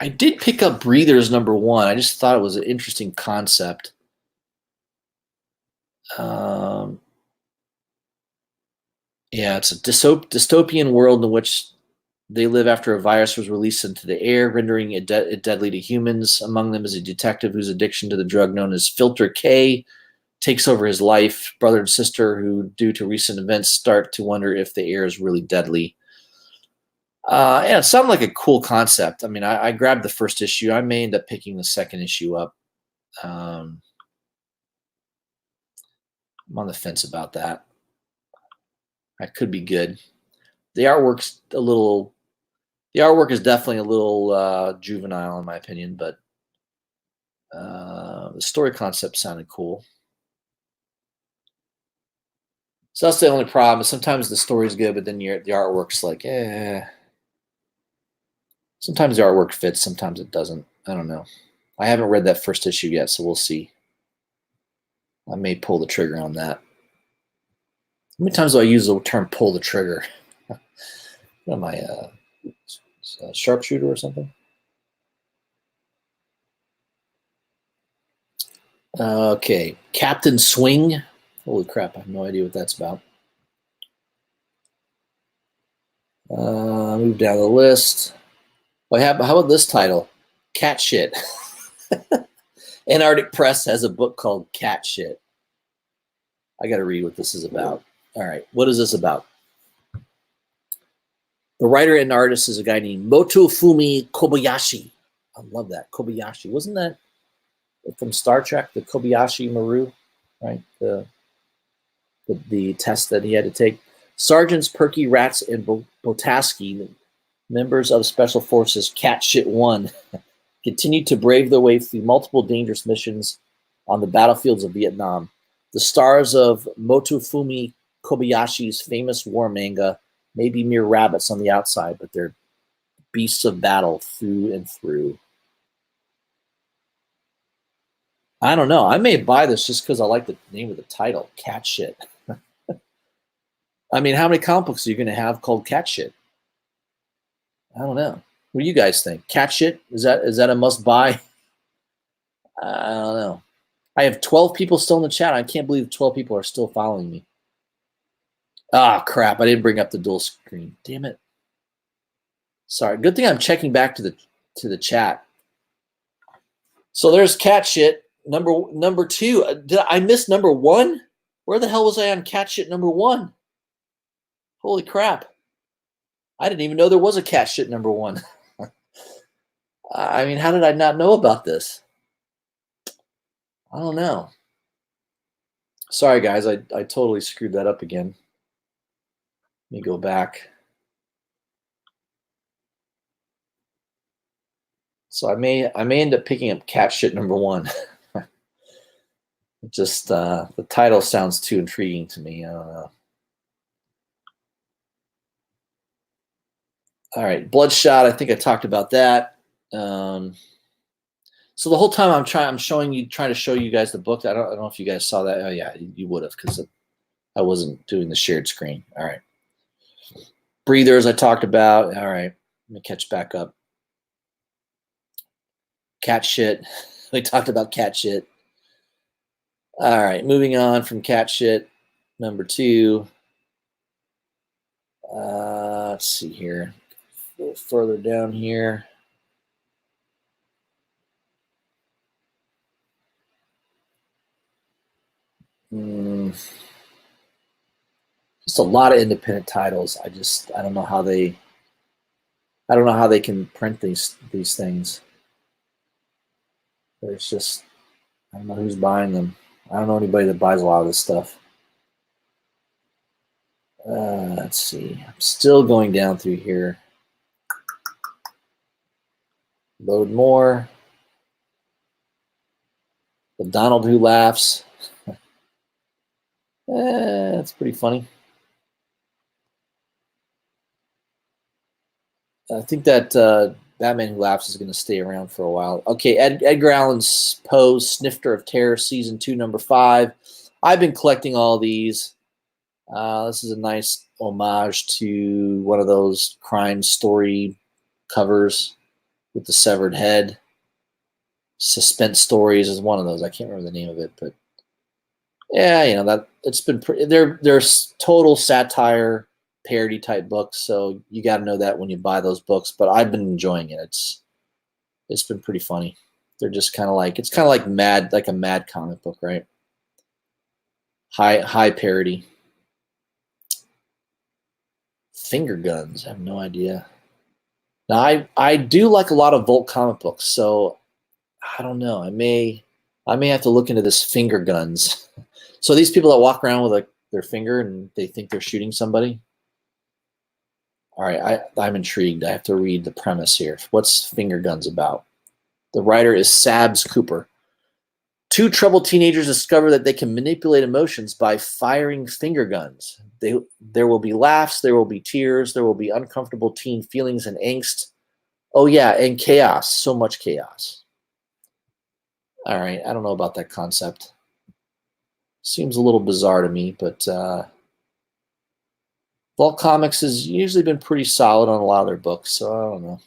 I did pick up Breathers number 1. I just thought it was an interesting concept. Yeah, it's a dystopian world in which They live after a virus was released into the air, rendering it deadly to humans. Among them is a detective whose addiction to the drug known as Filter K takes over his life. Brother and sister who, due to recent events, start to wonder if the air is really deadly. Yeah, it sounded like a cool concept. I mean, I grabbed the first issue. I may end up picking the second issue up. I'm on the fence about that. That could be good. The artwork's a little. The artwork is definitely a little juvenile, in my opinion, but the story concept sounded cool. So that's the only problem. Sometimes the story's good, but then the artwork's like, eh. Sometimes the artwork fits, sometimes it doesn't. I don't know. I haven't read that first issue yet, so we'll see. I may pull the trigger on that. How many times do I use the term pull the trigger? What am I, a sharpshooter or something? Okay, Captain Swing. Holy crap, I have no idea what that's about. Move down the list. Well, how about this title? Cat Shit. Antarctic Press has a book called Cat Shit. I got to read what this is about. All right, what is this about? The writer and artist is a guy named Motofumi Kobayashi. I love that. Kobayashi. Wasn't that from Star Trek, the Kobayashi Maru, right? The test that he had to take. Sergeants Perky, Rats, and Botaski, members of Special Forces Cat Shit 1, continued to brave their way through multiple dangerous missions on the battlefields of Vietnam. The stars of Motofumi Kobayashi's famous war manga may be mere rabbits on the outside, but they're beasts of battle through and through. I don't know. I may buy this just because I like the name of the title, Cat Shit. I mean, how many comic books are you going to have called Cat Shit? I don't know. What do you guys think? Cat Shit? Is that a must buy? I don't know. I have 12 people still in the chat. I can't believe 12 people are still following me. Ah, crap. I didn't bring up the dual screen. Damn it. Sorry. Good thing I'm checking back to the chat. So there's Cat Shit. Number 2. Did I miss number 1? Where the hell was I on Cat Shit number 1? Holy crap. I didn't even know there was a Cat Shit number 1. I mean, how did I not know about this? I don't know. Sorry, guys. I totally screwed that up again. Let me go back. So I may end up picking up Cat Shit number 1. Just the title sounds too intriguing to me. I don't know. All right, Bloodshot. I think I talked about that. So the whole time I'm trying to show you guys the book. I don't know if you guys saw that. Oh yeah, you would have because I wasn't doing the shared screen. All right. Breathers I talked about. All right, let me catch back up. Cat Shit. We talked about Cat Shit. All right, moving on from Cat Shit. Number 2. Let's see here. A little further down here. Just a lot of independent titles. I don't know how they can print these things. There's just, I don't know who's buying them. I don't know anybody that buys a lot of this stuff. Let's see. I'm still going down through here. Load more. The Donald Who Laughs. That's pretty funny. I think that Batman Who Laughs is going to stay around for a while. Okay, Edgar Allan Poe's Snifter of Terror, Season 2, Number 5. I've been collecting all of these. This is a nice homage to one of those crime story covers with the severed head. Suspense Stories is one of those. I can't remember the name of it, but yeah, that it's been pretty. They're total satire parody type books, so you got to know that when you buy those books. But I've been enjoying it. It's been pretty funny. They're just kind of like, it's kind of like Mad, like a Mad comic book, right? High parody. Finger Guns. I have no idea. Now I do like a lot of Volt comic books, so I don't know. I may have to look into this Finger Guns. So these people that walk around with their finger and they think they're shooting somebody. All right, I'm intrigued. I have to read the premise here. What's Finger Guns about? The writer is Sabs Cooper. Two troubled teenagers discover that they can manipulate emotions by firing finger guns. There will be laughs, there will be tears, there will be uncomfortable teen feelings and angst. Oh yeah, and chaos. So much chaos. All right, I don't know about that concept. Seems a little bizarre to me, but Vault Comics has usually been pretty solid on a lot of their books, so I don't know.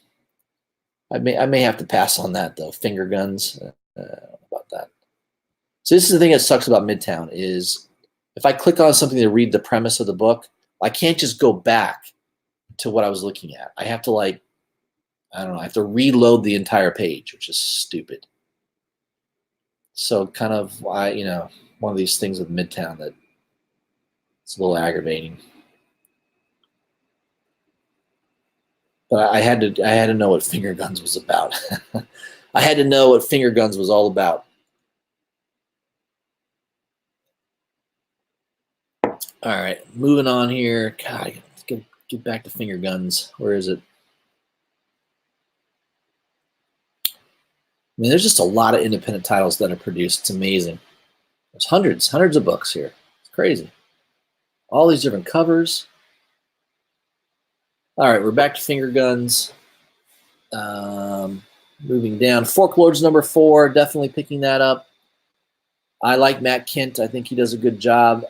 I may have to pass on that though. Finger Guns. I don't know about that. So this is the thing that sucks about Midtown is if I click on something to read the premise of the book, I can't just go back to what I was looking at. I have to I don't know, I have to reload the entire page, which is stupid. So kind of one of these things with Midtown that it's a little aggravating. But I had to know what Finger Guns was about. I had to know what Finger Guns was all about. All right, moving on here. God, let's get back to Finger Guns. Where is it? I mean, there's just a lot of independent titles that are produced. It's amazing. There's hundreds of books here. It's crazy. All these different covers. All right, we're back to Finger Guns. Moving down. Fork Lords #4, definitely picking that up. I like Matt Kindt. I think he does a good job.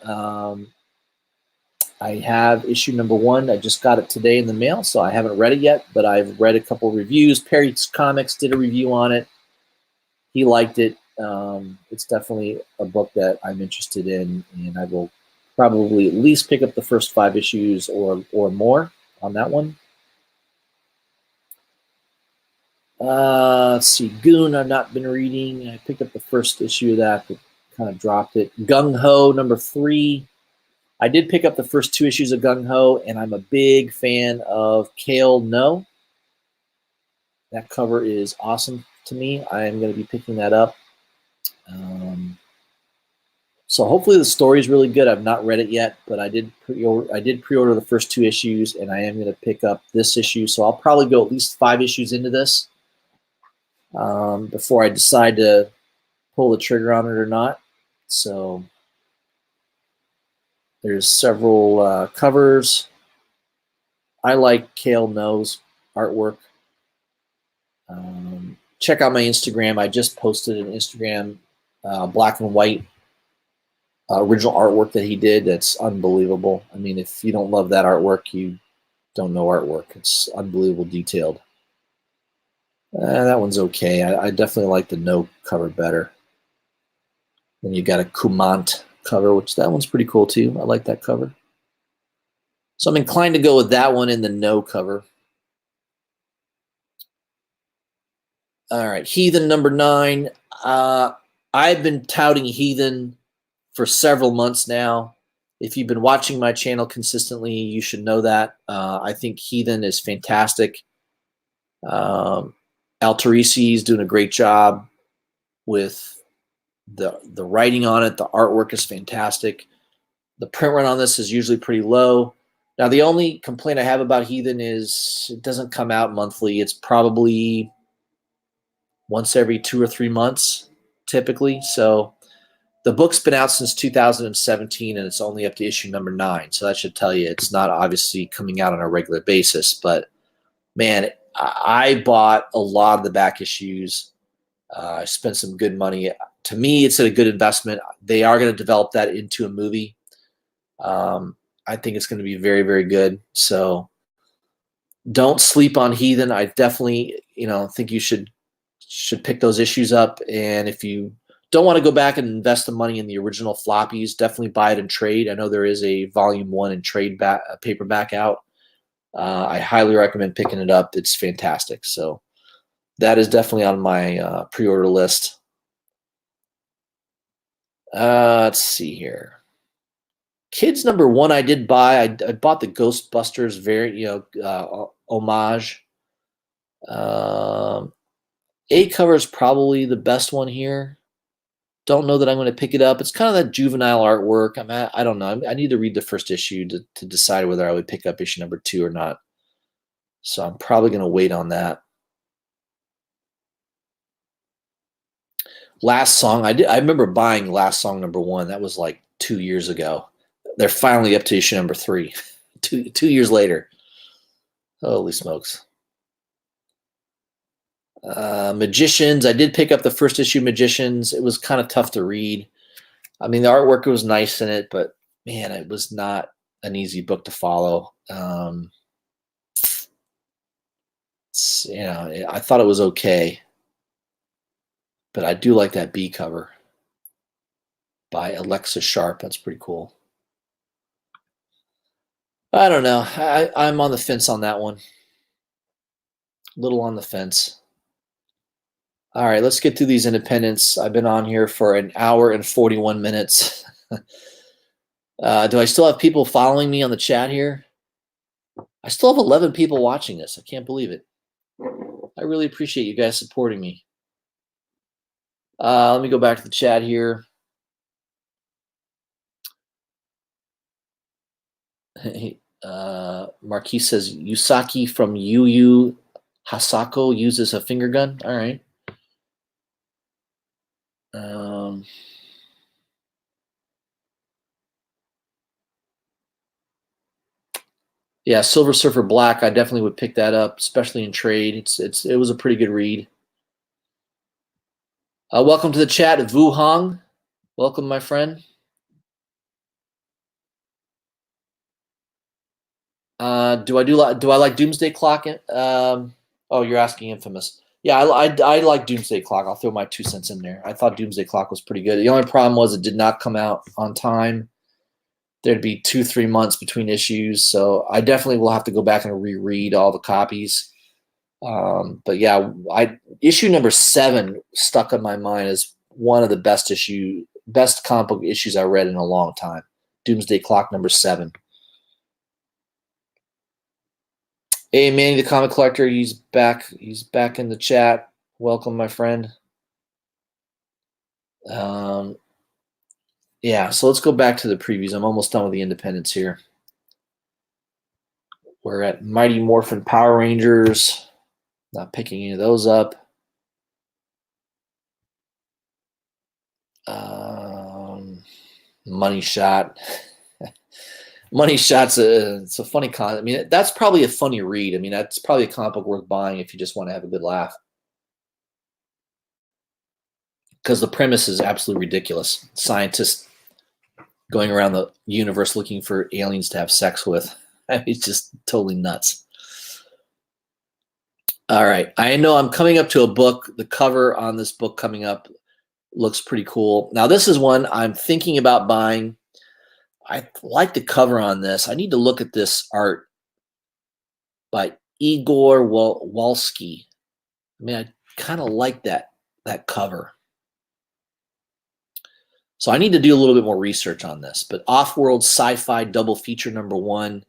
I have issue #1. I just got it today in the mail, so I haven't read it yet, but I've read a couple reviews. Perry's Comics did a review on it. He liked it. It's definitely a book that I'm interested in, and I will probably at least pick up the first 5 issues or more on that one. Let's see. Goon, I've not been reading. I picked up the first issue of that, but kind of dropped it. Gung Ho #3. I did pick up the first 2 issues of Gung Ho, and I'm a big fan of Kale No. That cover is awesome to me. I am going to be picking that up. So hopefully the story is really good. I've not read it yet, but I did pre-order the first 2 issues, and I am going to pick up this issue. So I'll probably go at least 5 issues into this before I decide to pull the trigger on it or not. So there's several covers. I like Kale No's artwork. Check out my Instagram. I just posted an Instagram black and white original artwork that he did. That's unbelievable. I mean, if you don't love that artwork, you don't know artwork. It's unbelievable detailed. That one's okay. I definitely like the No cover better. Then you got a Kumant cover, which that one's pretty cool too. I like that cover. So I'm inclined to go with that one in the No cover. All right, Heathen #9. I've been touting Heathen for several months now. If you've been watching my channel consistently, you should know that. I think Heathen is fantastic. Al Teresi is doing a great job with the writing on it. The artwork is fantastic. The print run on this is usually pretty low. Now, the only complaint I have about Heathen is it doesn't come out monthly. It's probably once every 2 or 3 months, typically. So the book's been out since 2017, and it's only up to issue #9. So that should tell you it's not obviously coming out on a regular basis. But, man, I bought a lot of the back issues. I spent some good money. To me, it's a good investment. They are going to develop that into a movie. I think it's going to be very, very good. So don't sleep on Heathen. I definitely, think you should pick those issues up. And if you don't want to go back and invest the money in the original floppies. Definitely buy it in trade. I know there is a volume 1 in trade paperback out. I highly recommend picking it up. It's fantastic. So that is definitely on my pre-order list. Let's see here. Kids number 1 I did buy. I bought the Ghostbusters homage. A cover is probably the best one here. Don't know that I'm going to pick it up. It's kind of that juvenile artwork. I don't know. I need to read the first issue to decide whether I would pick up issue number 2 or not. So I'm probably going to wait on that. Last Song. I remember buying Last Song number 1. That was like 2 years ago. They're finally up to issue number 3. 2 years later. Holy smokes. Magicians. I did pick up the first issue of Magicians. It was kind of tough to read. I mean, the artwork was nice in it, but man, it was not an easy book to follow. I thought it was okay, but I do like that B cover by Alexa Sharp. That's pretty cool. I don't know. I'm on the fence on that one. A little on the fence. All right, let's get through these independents. I've been on here for an hour and 41 minutes. Do I still have people following me on the chat here? I still have 11 people watching this. I can't believe it. I really appreciate you guys supporting me. Let me go back to the chat here. Marquis says, Yusaki from Yu Yu Hasako uses a finger gun. All right. Yeah, Silver Surfer Black. I definitely would pick that up, especially in trade. It was a pretty good read. Welcome to the chat, Vu Hong. Welcome, my friend. Do I like Doomsday Clock? Oh, you're asking Infamous. Yeah, I like Doomsday Clock. I'll throw my 2 cents in there. I thought Doomsday Clock was pretty good. The only problem was it did not come out on time. There'd be 2-3 months between issues, so I definitely will have to go back and reread all the copies. But yeah, issue number 7 stuck in my mind as one of the best comic book issues I read in a long time. Doomsday Clock number 7. Hey, Manny the Comic Collector, he's back. He's back in the chat. Welcome, my friend. Yeah, so let's go back to the previews. I'm almost done with the independents here. We're at Mighty Morphin Power Rangers. Not picking any of those up. Money Shot. Money Shot's it's a funny con. I mean, that's probably a funny read. I mean, that's probably a comic book worth buying if you just want to have a good laugh. Because the premise is absolutely ridiculous. Scientists going around the universe looking for aliens to have sex with. It's just totally nuts. All right. I know I'm coming up to a book. The cover on this book coming up looks pretty cool. Now, this is one I'm thinking about buying. I like the cover on this. I need to look at this art by Igor Walsky. I mean, I kind of like that cover. So I need to do a little bit more research on this. But Off-World Sci-Fi Double Feature number 1.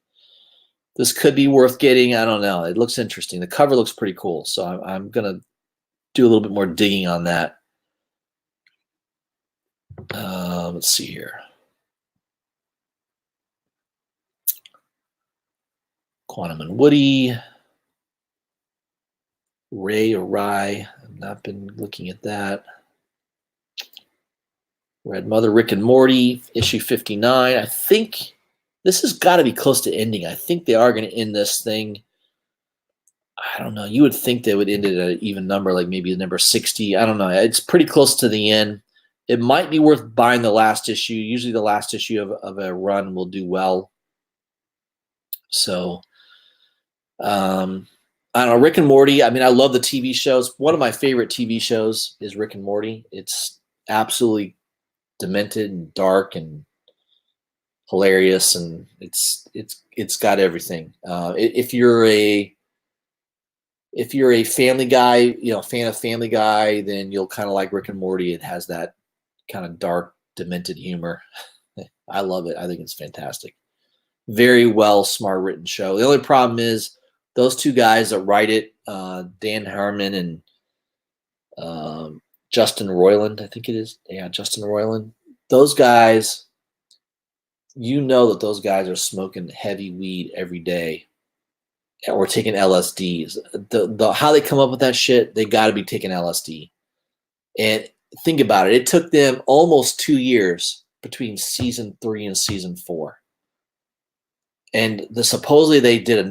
This could be worth getting. I don't know. It looks interesting. The cover looks pretty cool. So I'm going to do a little bit more digging on that. Let's see here. Quantum and Woody. Ray or Rye. I've not been looking at that. Red Mother, Rick and Morty, issue 59. I think this has got to be close to ending. I think they are going to end this thing. I don't know. You would think they would end it at an even number, like maybe number 60. I don't know. It's pretty close to the end. It might be worth buying the last issue. Usually the last issue of a run will do well. So, I don't know. Rick and Morty, I mean, I love the TV shows. One of my favorite TV shows is Rick and Morty. It's absolutely demented and dark and hilarious, and it's got everything. If you're a Family Guy, fan of Family Guy, then you'll kind of like Rick and Morty. It has that kind of dark, demented humor. I love it. I think it's fantastic. Very well, smart written show. The only problem is those two guys that write it, Dan Harmon and Justin Roiland, I think it is. Yeah, Justin Roiland. Those guys, that those guys are smoking heavy weed every day or taking LSDs. The how they come up with that shit, they got to be taking LSD. And think about it. It took them almost 2 years between season 3 and season 4. And supposedly they did a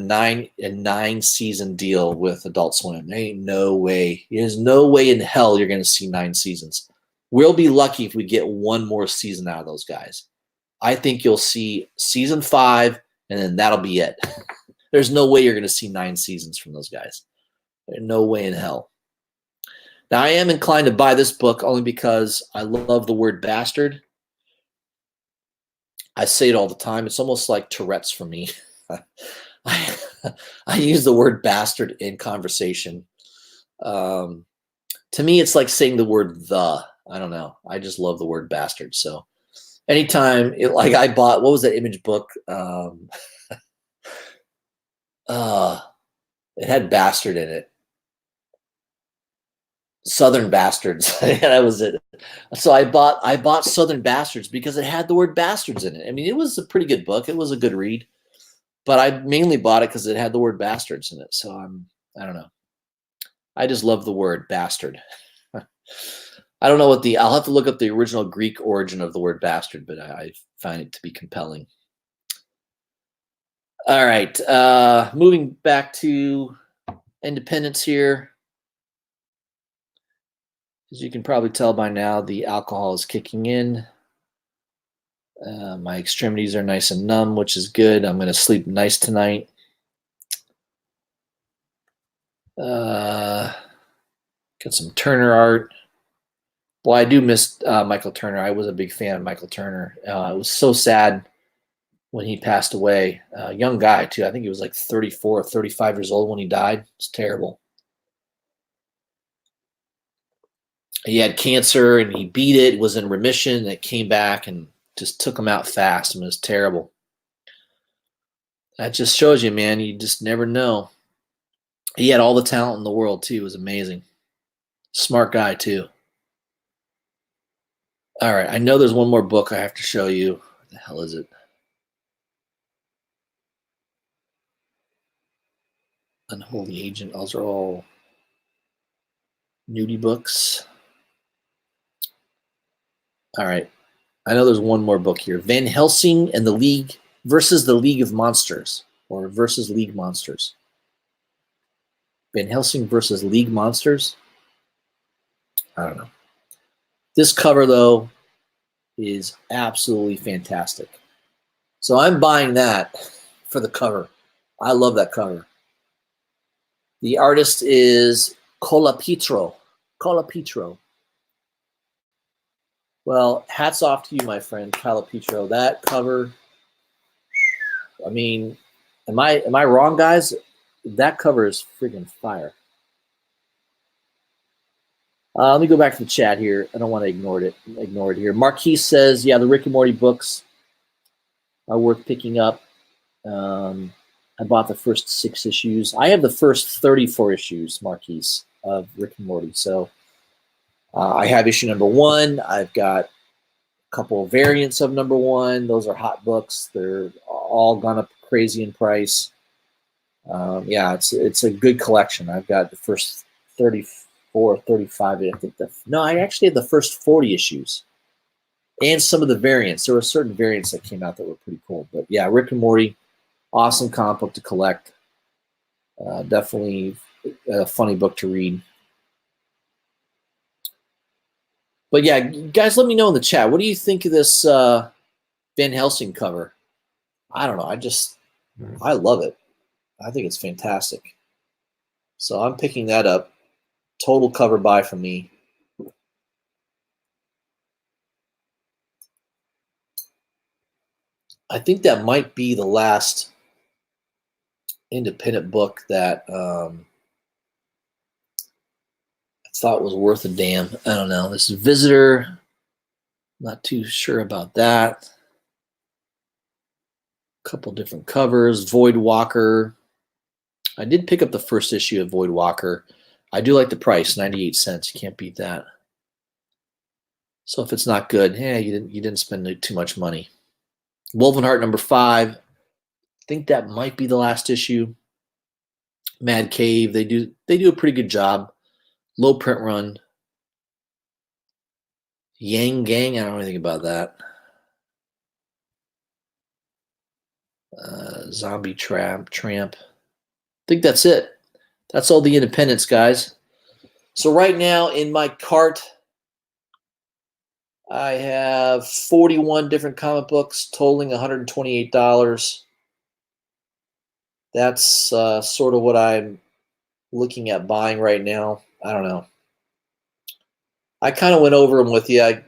nine season deal with Adult Swim. There ain't no way. There's no way in hell you're going to see 9 seasons. We'll be lucky if we get one more season out of those guys. I think you'll see season 5, and then that'll be it. There's no way you're going to see 9 seasons from those guys. There's no way in hell. Now, I am inclined to buy this book only because I love the word bastard. I say it all the time. It's almost like Tourette's for me. I use the word bastard in conversation. To me, it's like saying the word the. I don't know. I just love the word bastard. So anytime, I bought, what was that Image book? It had bastard in it. Southern Bastards. That was it. So I bought Southern Bastards because it had the word bastards in it. I mean, it was a pretty good book. It was a good read, but I mainly bought it because it had the word bastards in it. So I don't know. I just love the word bastard. I don't know I'll have to look up the original Greek origin of the word bastard, but I find it to be compelling. All right. Moving back to independence here. As you can probably tell by now, the alcohol is kicking in. My extremities are nice and numb, which is good. I'm going to sleep nice tonight. Got some Turner art. Well, I do miss Michael Turner. I was a big fan of Michael Turner. It was so sad when he passed away. Young guy, too. I think he was like 34 or 35 years old when he died. It's terrible. He had cancer and he beat it, was in remission, and it came back and just took him out fast. I mean, it was terrible. That just shows you, man, you just never know. He had all the talent in the world, too. It was amazing. Smart guy, too. All right, I know there's one more book I have to show you. What the hell is it? Unholy Agent. Those are all nudie books. All right. I know there's one more book here. Van Helsing and the League versus the League of Monsters, or versus League Monsters. Van Helsing versus League Monsters? I don't know. This cover, though, is absolutely fantastic. So I'm buying that for the cover. I love that cover. The artist is Colapetro. Colapetro. Well, hats off to you, my friend, Colapetro. That cover, I mean, am I wrong, guys? That cover is freaking fire. Let me go back to the chat here. I don't want to ignore it here. Marquise says, yeah, the Rick and Morty books are worth picking up. I bought the first 6 issues. I have the first 34 issues, Marquise, of Rick and Morty. So I have issue number 1. I've got a couple of variants of number 1. Those are hot books. They're all gone up crazy in price. Yeah, it's a good collection. I've got the first 34, 35. I think I actually had the first 40 issues and some of the variants. There were certain variants that came out that were pretty cool. But yeah, Rick and Morty, awesome comic book to collect. Definitely a funny book to read. But yeah, guys, let me know in the chat. What do you think of this Van Helsing cover? I don't know. I love it. I think it's fantastic. So I'm picking that up. Total cover buy from me. I think that might be the last independent book that I thought was worth a damn. I don't know. This is Visitor. Not too sure about that. A couple different covers. Void Walker. I did pick up the first issue of Void Walker. I do like the price, 98 cents. You can't beat that. So if it's not good, you didn't spend too much money. Wolvenheart number 5. I think that might be the last issue. Mad Cave. They do a pretty good job. Low print run. Yang Gang. I don't know anything about that. Zombie Tramp. I think that's it. That's all the independents, guys. So right now in my cart, I have 41 different comic books totaling $128. That's sort of what I'm looking at buying right now. I don't know. I kind of went over them with you. I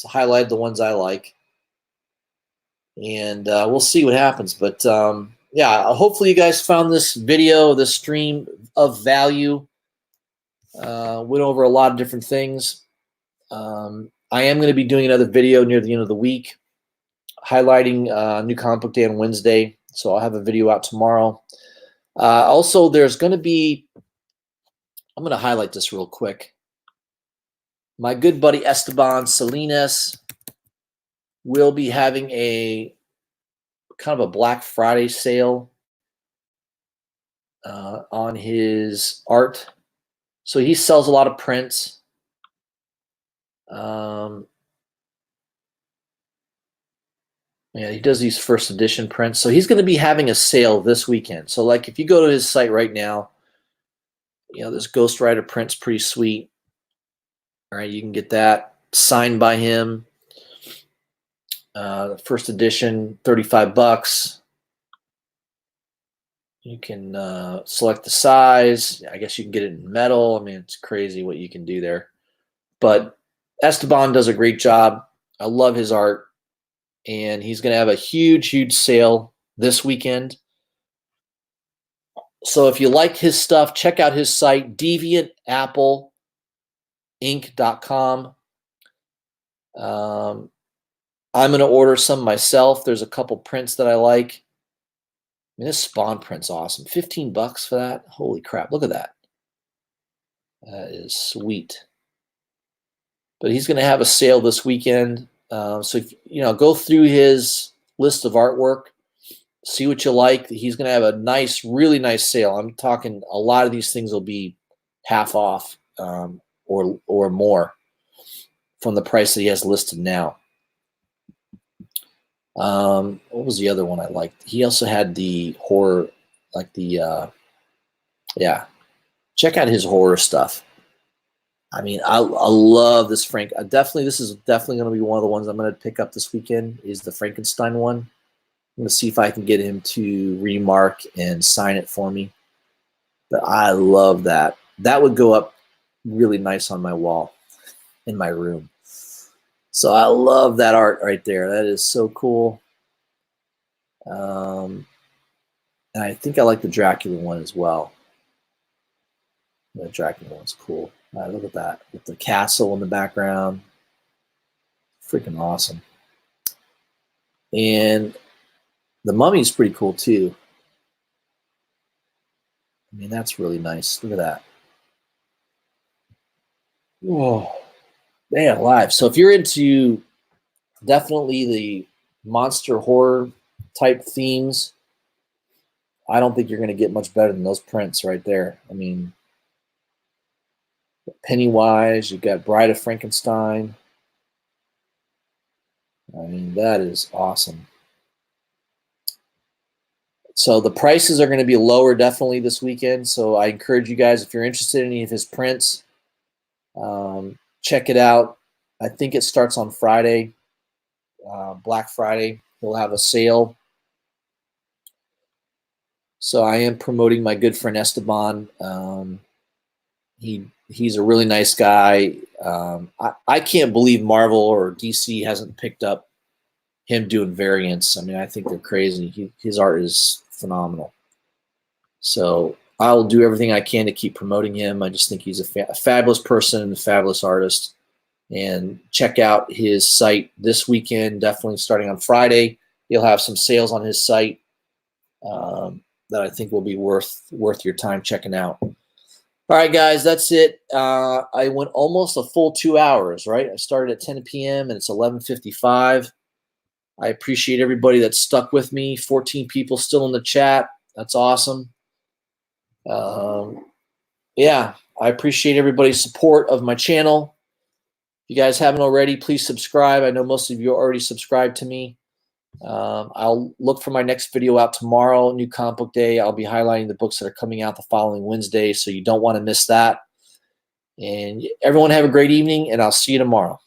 highlighted the ones I like. And we'll see what happens. But yeah, hopefully you guys found this video, this stream of value. Went over a lot of different things. I am going to be doing another video near the end of the week highlighting New Comic Book Day on Wednesday. So I'll have a video out tomorrow. Also, there's going to be, I'm going to highlight this real quick. My good buddy Esteban Salinas will be having a kind of a Black Friday sale on his art. So he sells a lot of prints. Yeah, he does these first edition prints. So he's going to be having a sale this weekend. So like if you go to his site right now, this Ghost Rider print's pretty sweet. All right, you can get that signed by him. First edition, $35. You can select the size. I guess you can get it in metal. I mean, it's crazy what you can do there. But Esteban does a great job. I love his art. And he's going to have a huge sale this weekend. So if you like his stuff, check out his site, DeviantAppleInc.com. I'm going to order some myself. There's a couple prints that I like. I mean, this Spawn print's awesome. $15 for that. Holy crap. Look at that. That is sweet. But he's going to have a sale this weekend. So if, go through his list of artwork, see what you like. He's going to have a nice, really nice sale. I'm talking a lot of these things will be half off or more from the price that he has listed now. What was the other one I liked? He also had the horror, like the yeah. Check out his horror stuff. I mean, I love this Frank. This is definitely going to be one of the ones I'm going to pick up this weekend. Is the Frankenstein one. I'm going to see if I can get him to remark and sign it for me. But I love that. That would go up really nice on my wall in my room. So I love that art right there. That is so cool. And I think I like the Dracula one as well. The Dracula one's cool. Look at that with the castle in the background. Freaking awesome. And the Mummy's pretty cool too. I mean, that's really nice. Look at that. Whoa, man alive. So if you're into definitely the monster horror type themes, I don't think you're going to get much better than those prints right there. I mean, Pennywise, you've got Bride of Frankenstein. I mean, that is awesome. So the prices are going to be lower definitely this weekend. So I encourage you guys, if you're interested in any of his prints, check it out. I think it starts on Friday, Black Friday. He'll have a sale. So I am promoting my good friend Esteban. He's a really nice guy. I can't believe Marvel or DC hasn't picked up him doing variants. I mean, I think they're crazy. His art is phenomenal. So I will do everything I can to keep promoting him. I just think he's a fabulous person and a fabulous artist. And check out his site this weekend, definitely starting on Friday. He'll have some sales on his site that I think will be worth your time checking out. All right, guys, that's it. I went almost a full 2 hours, right? I started at 10 p.m. and it's 11:55. I appreciate everybody that stuck with me. 14 people still in the chat. That's awesome. Yeah, I appreciate everybody's support of my channel. If you guys haven't already, please subscribe. I know most of you already subscribed to me. I'll look for my next video out tomorrow, New Comic Book Day. I'll be highlighting the books that are coming out the following Wednesday, so you don't want to miss that. And everyone have a great evening, and I'll see you tomorrow.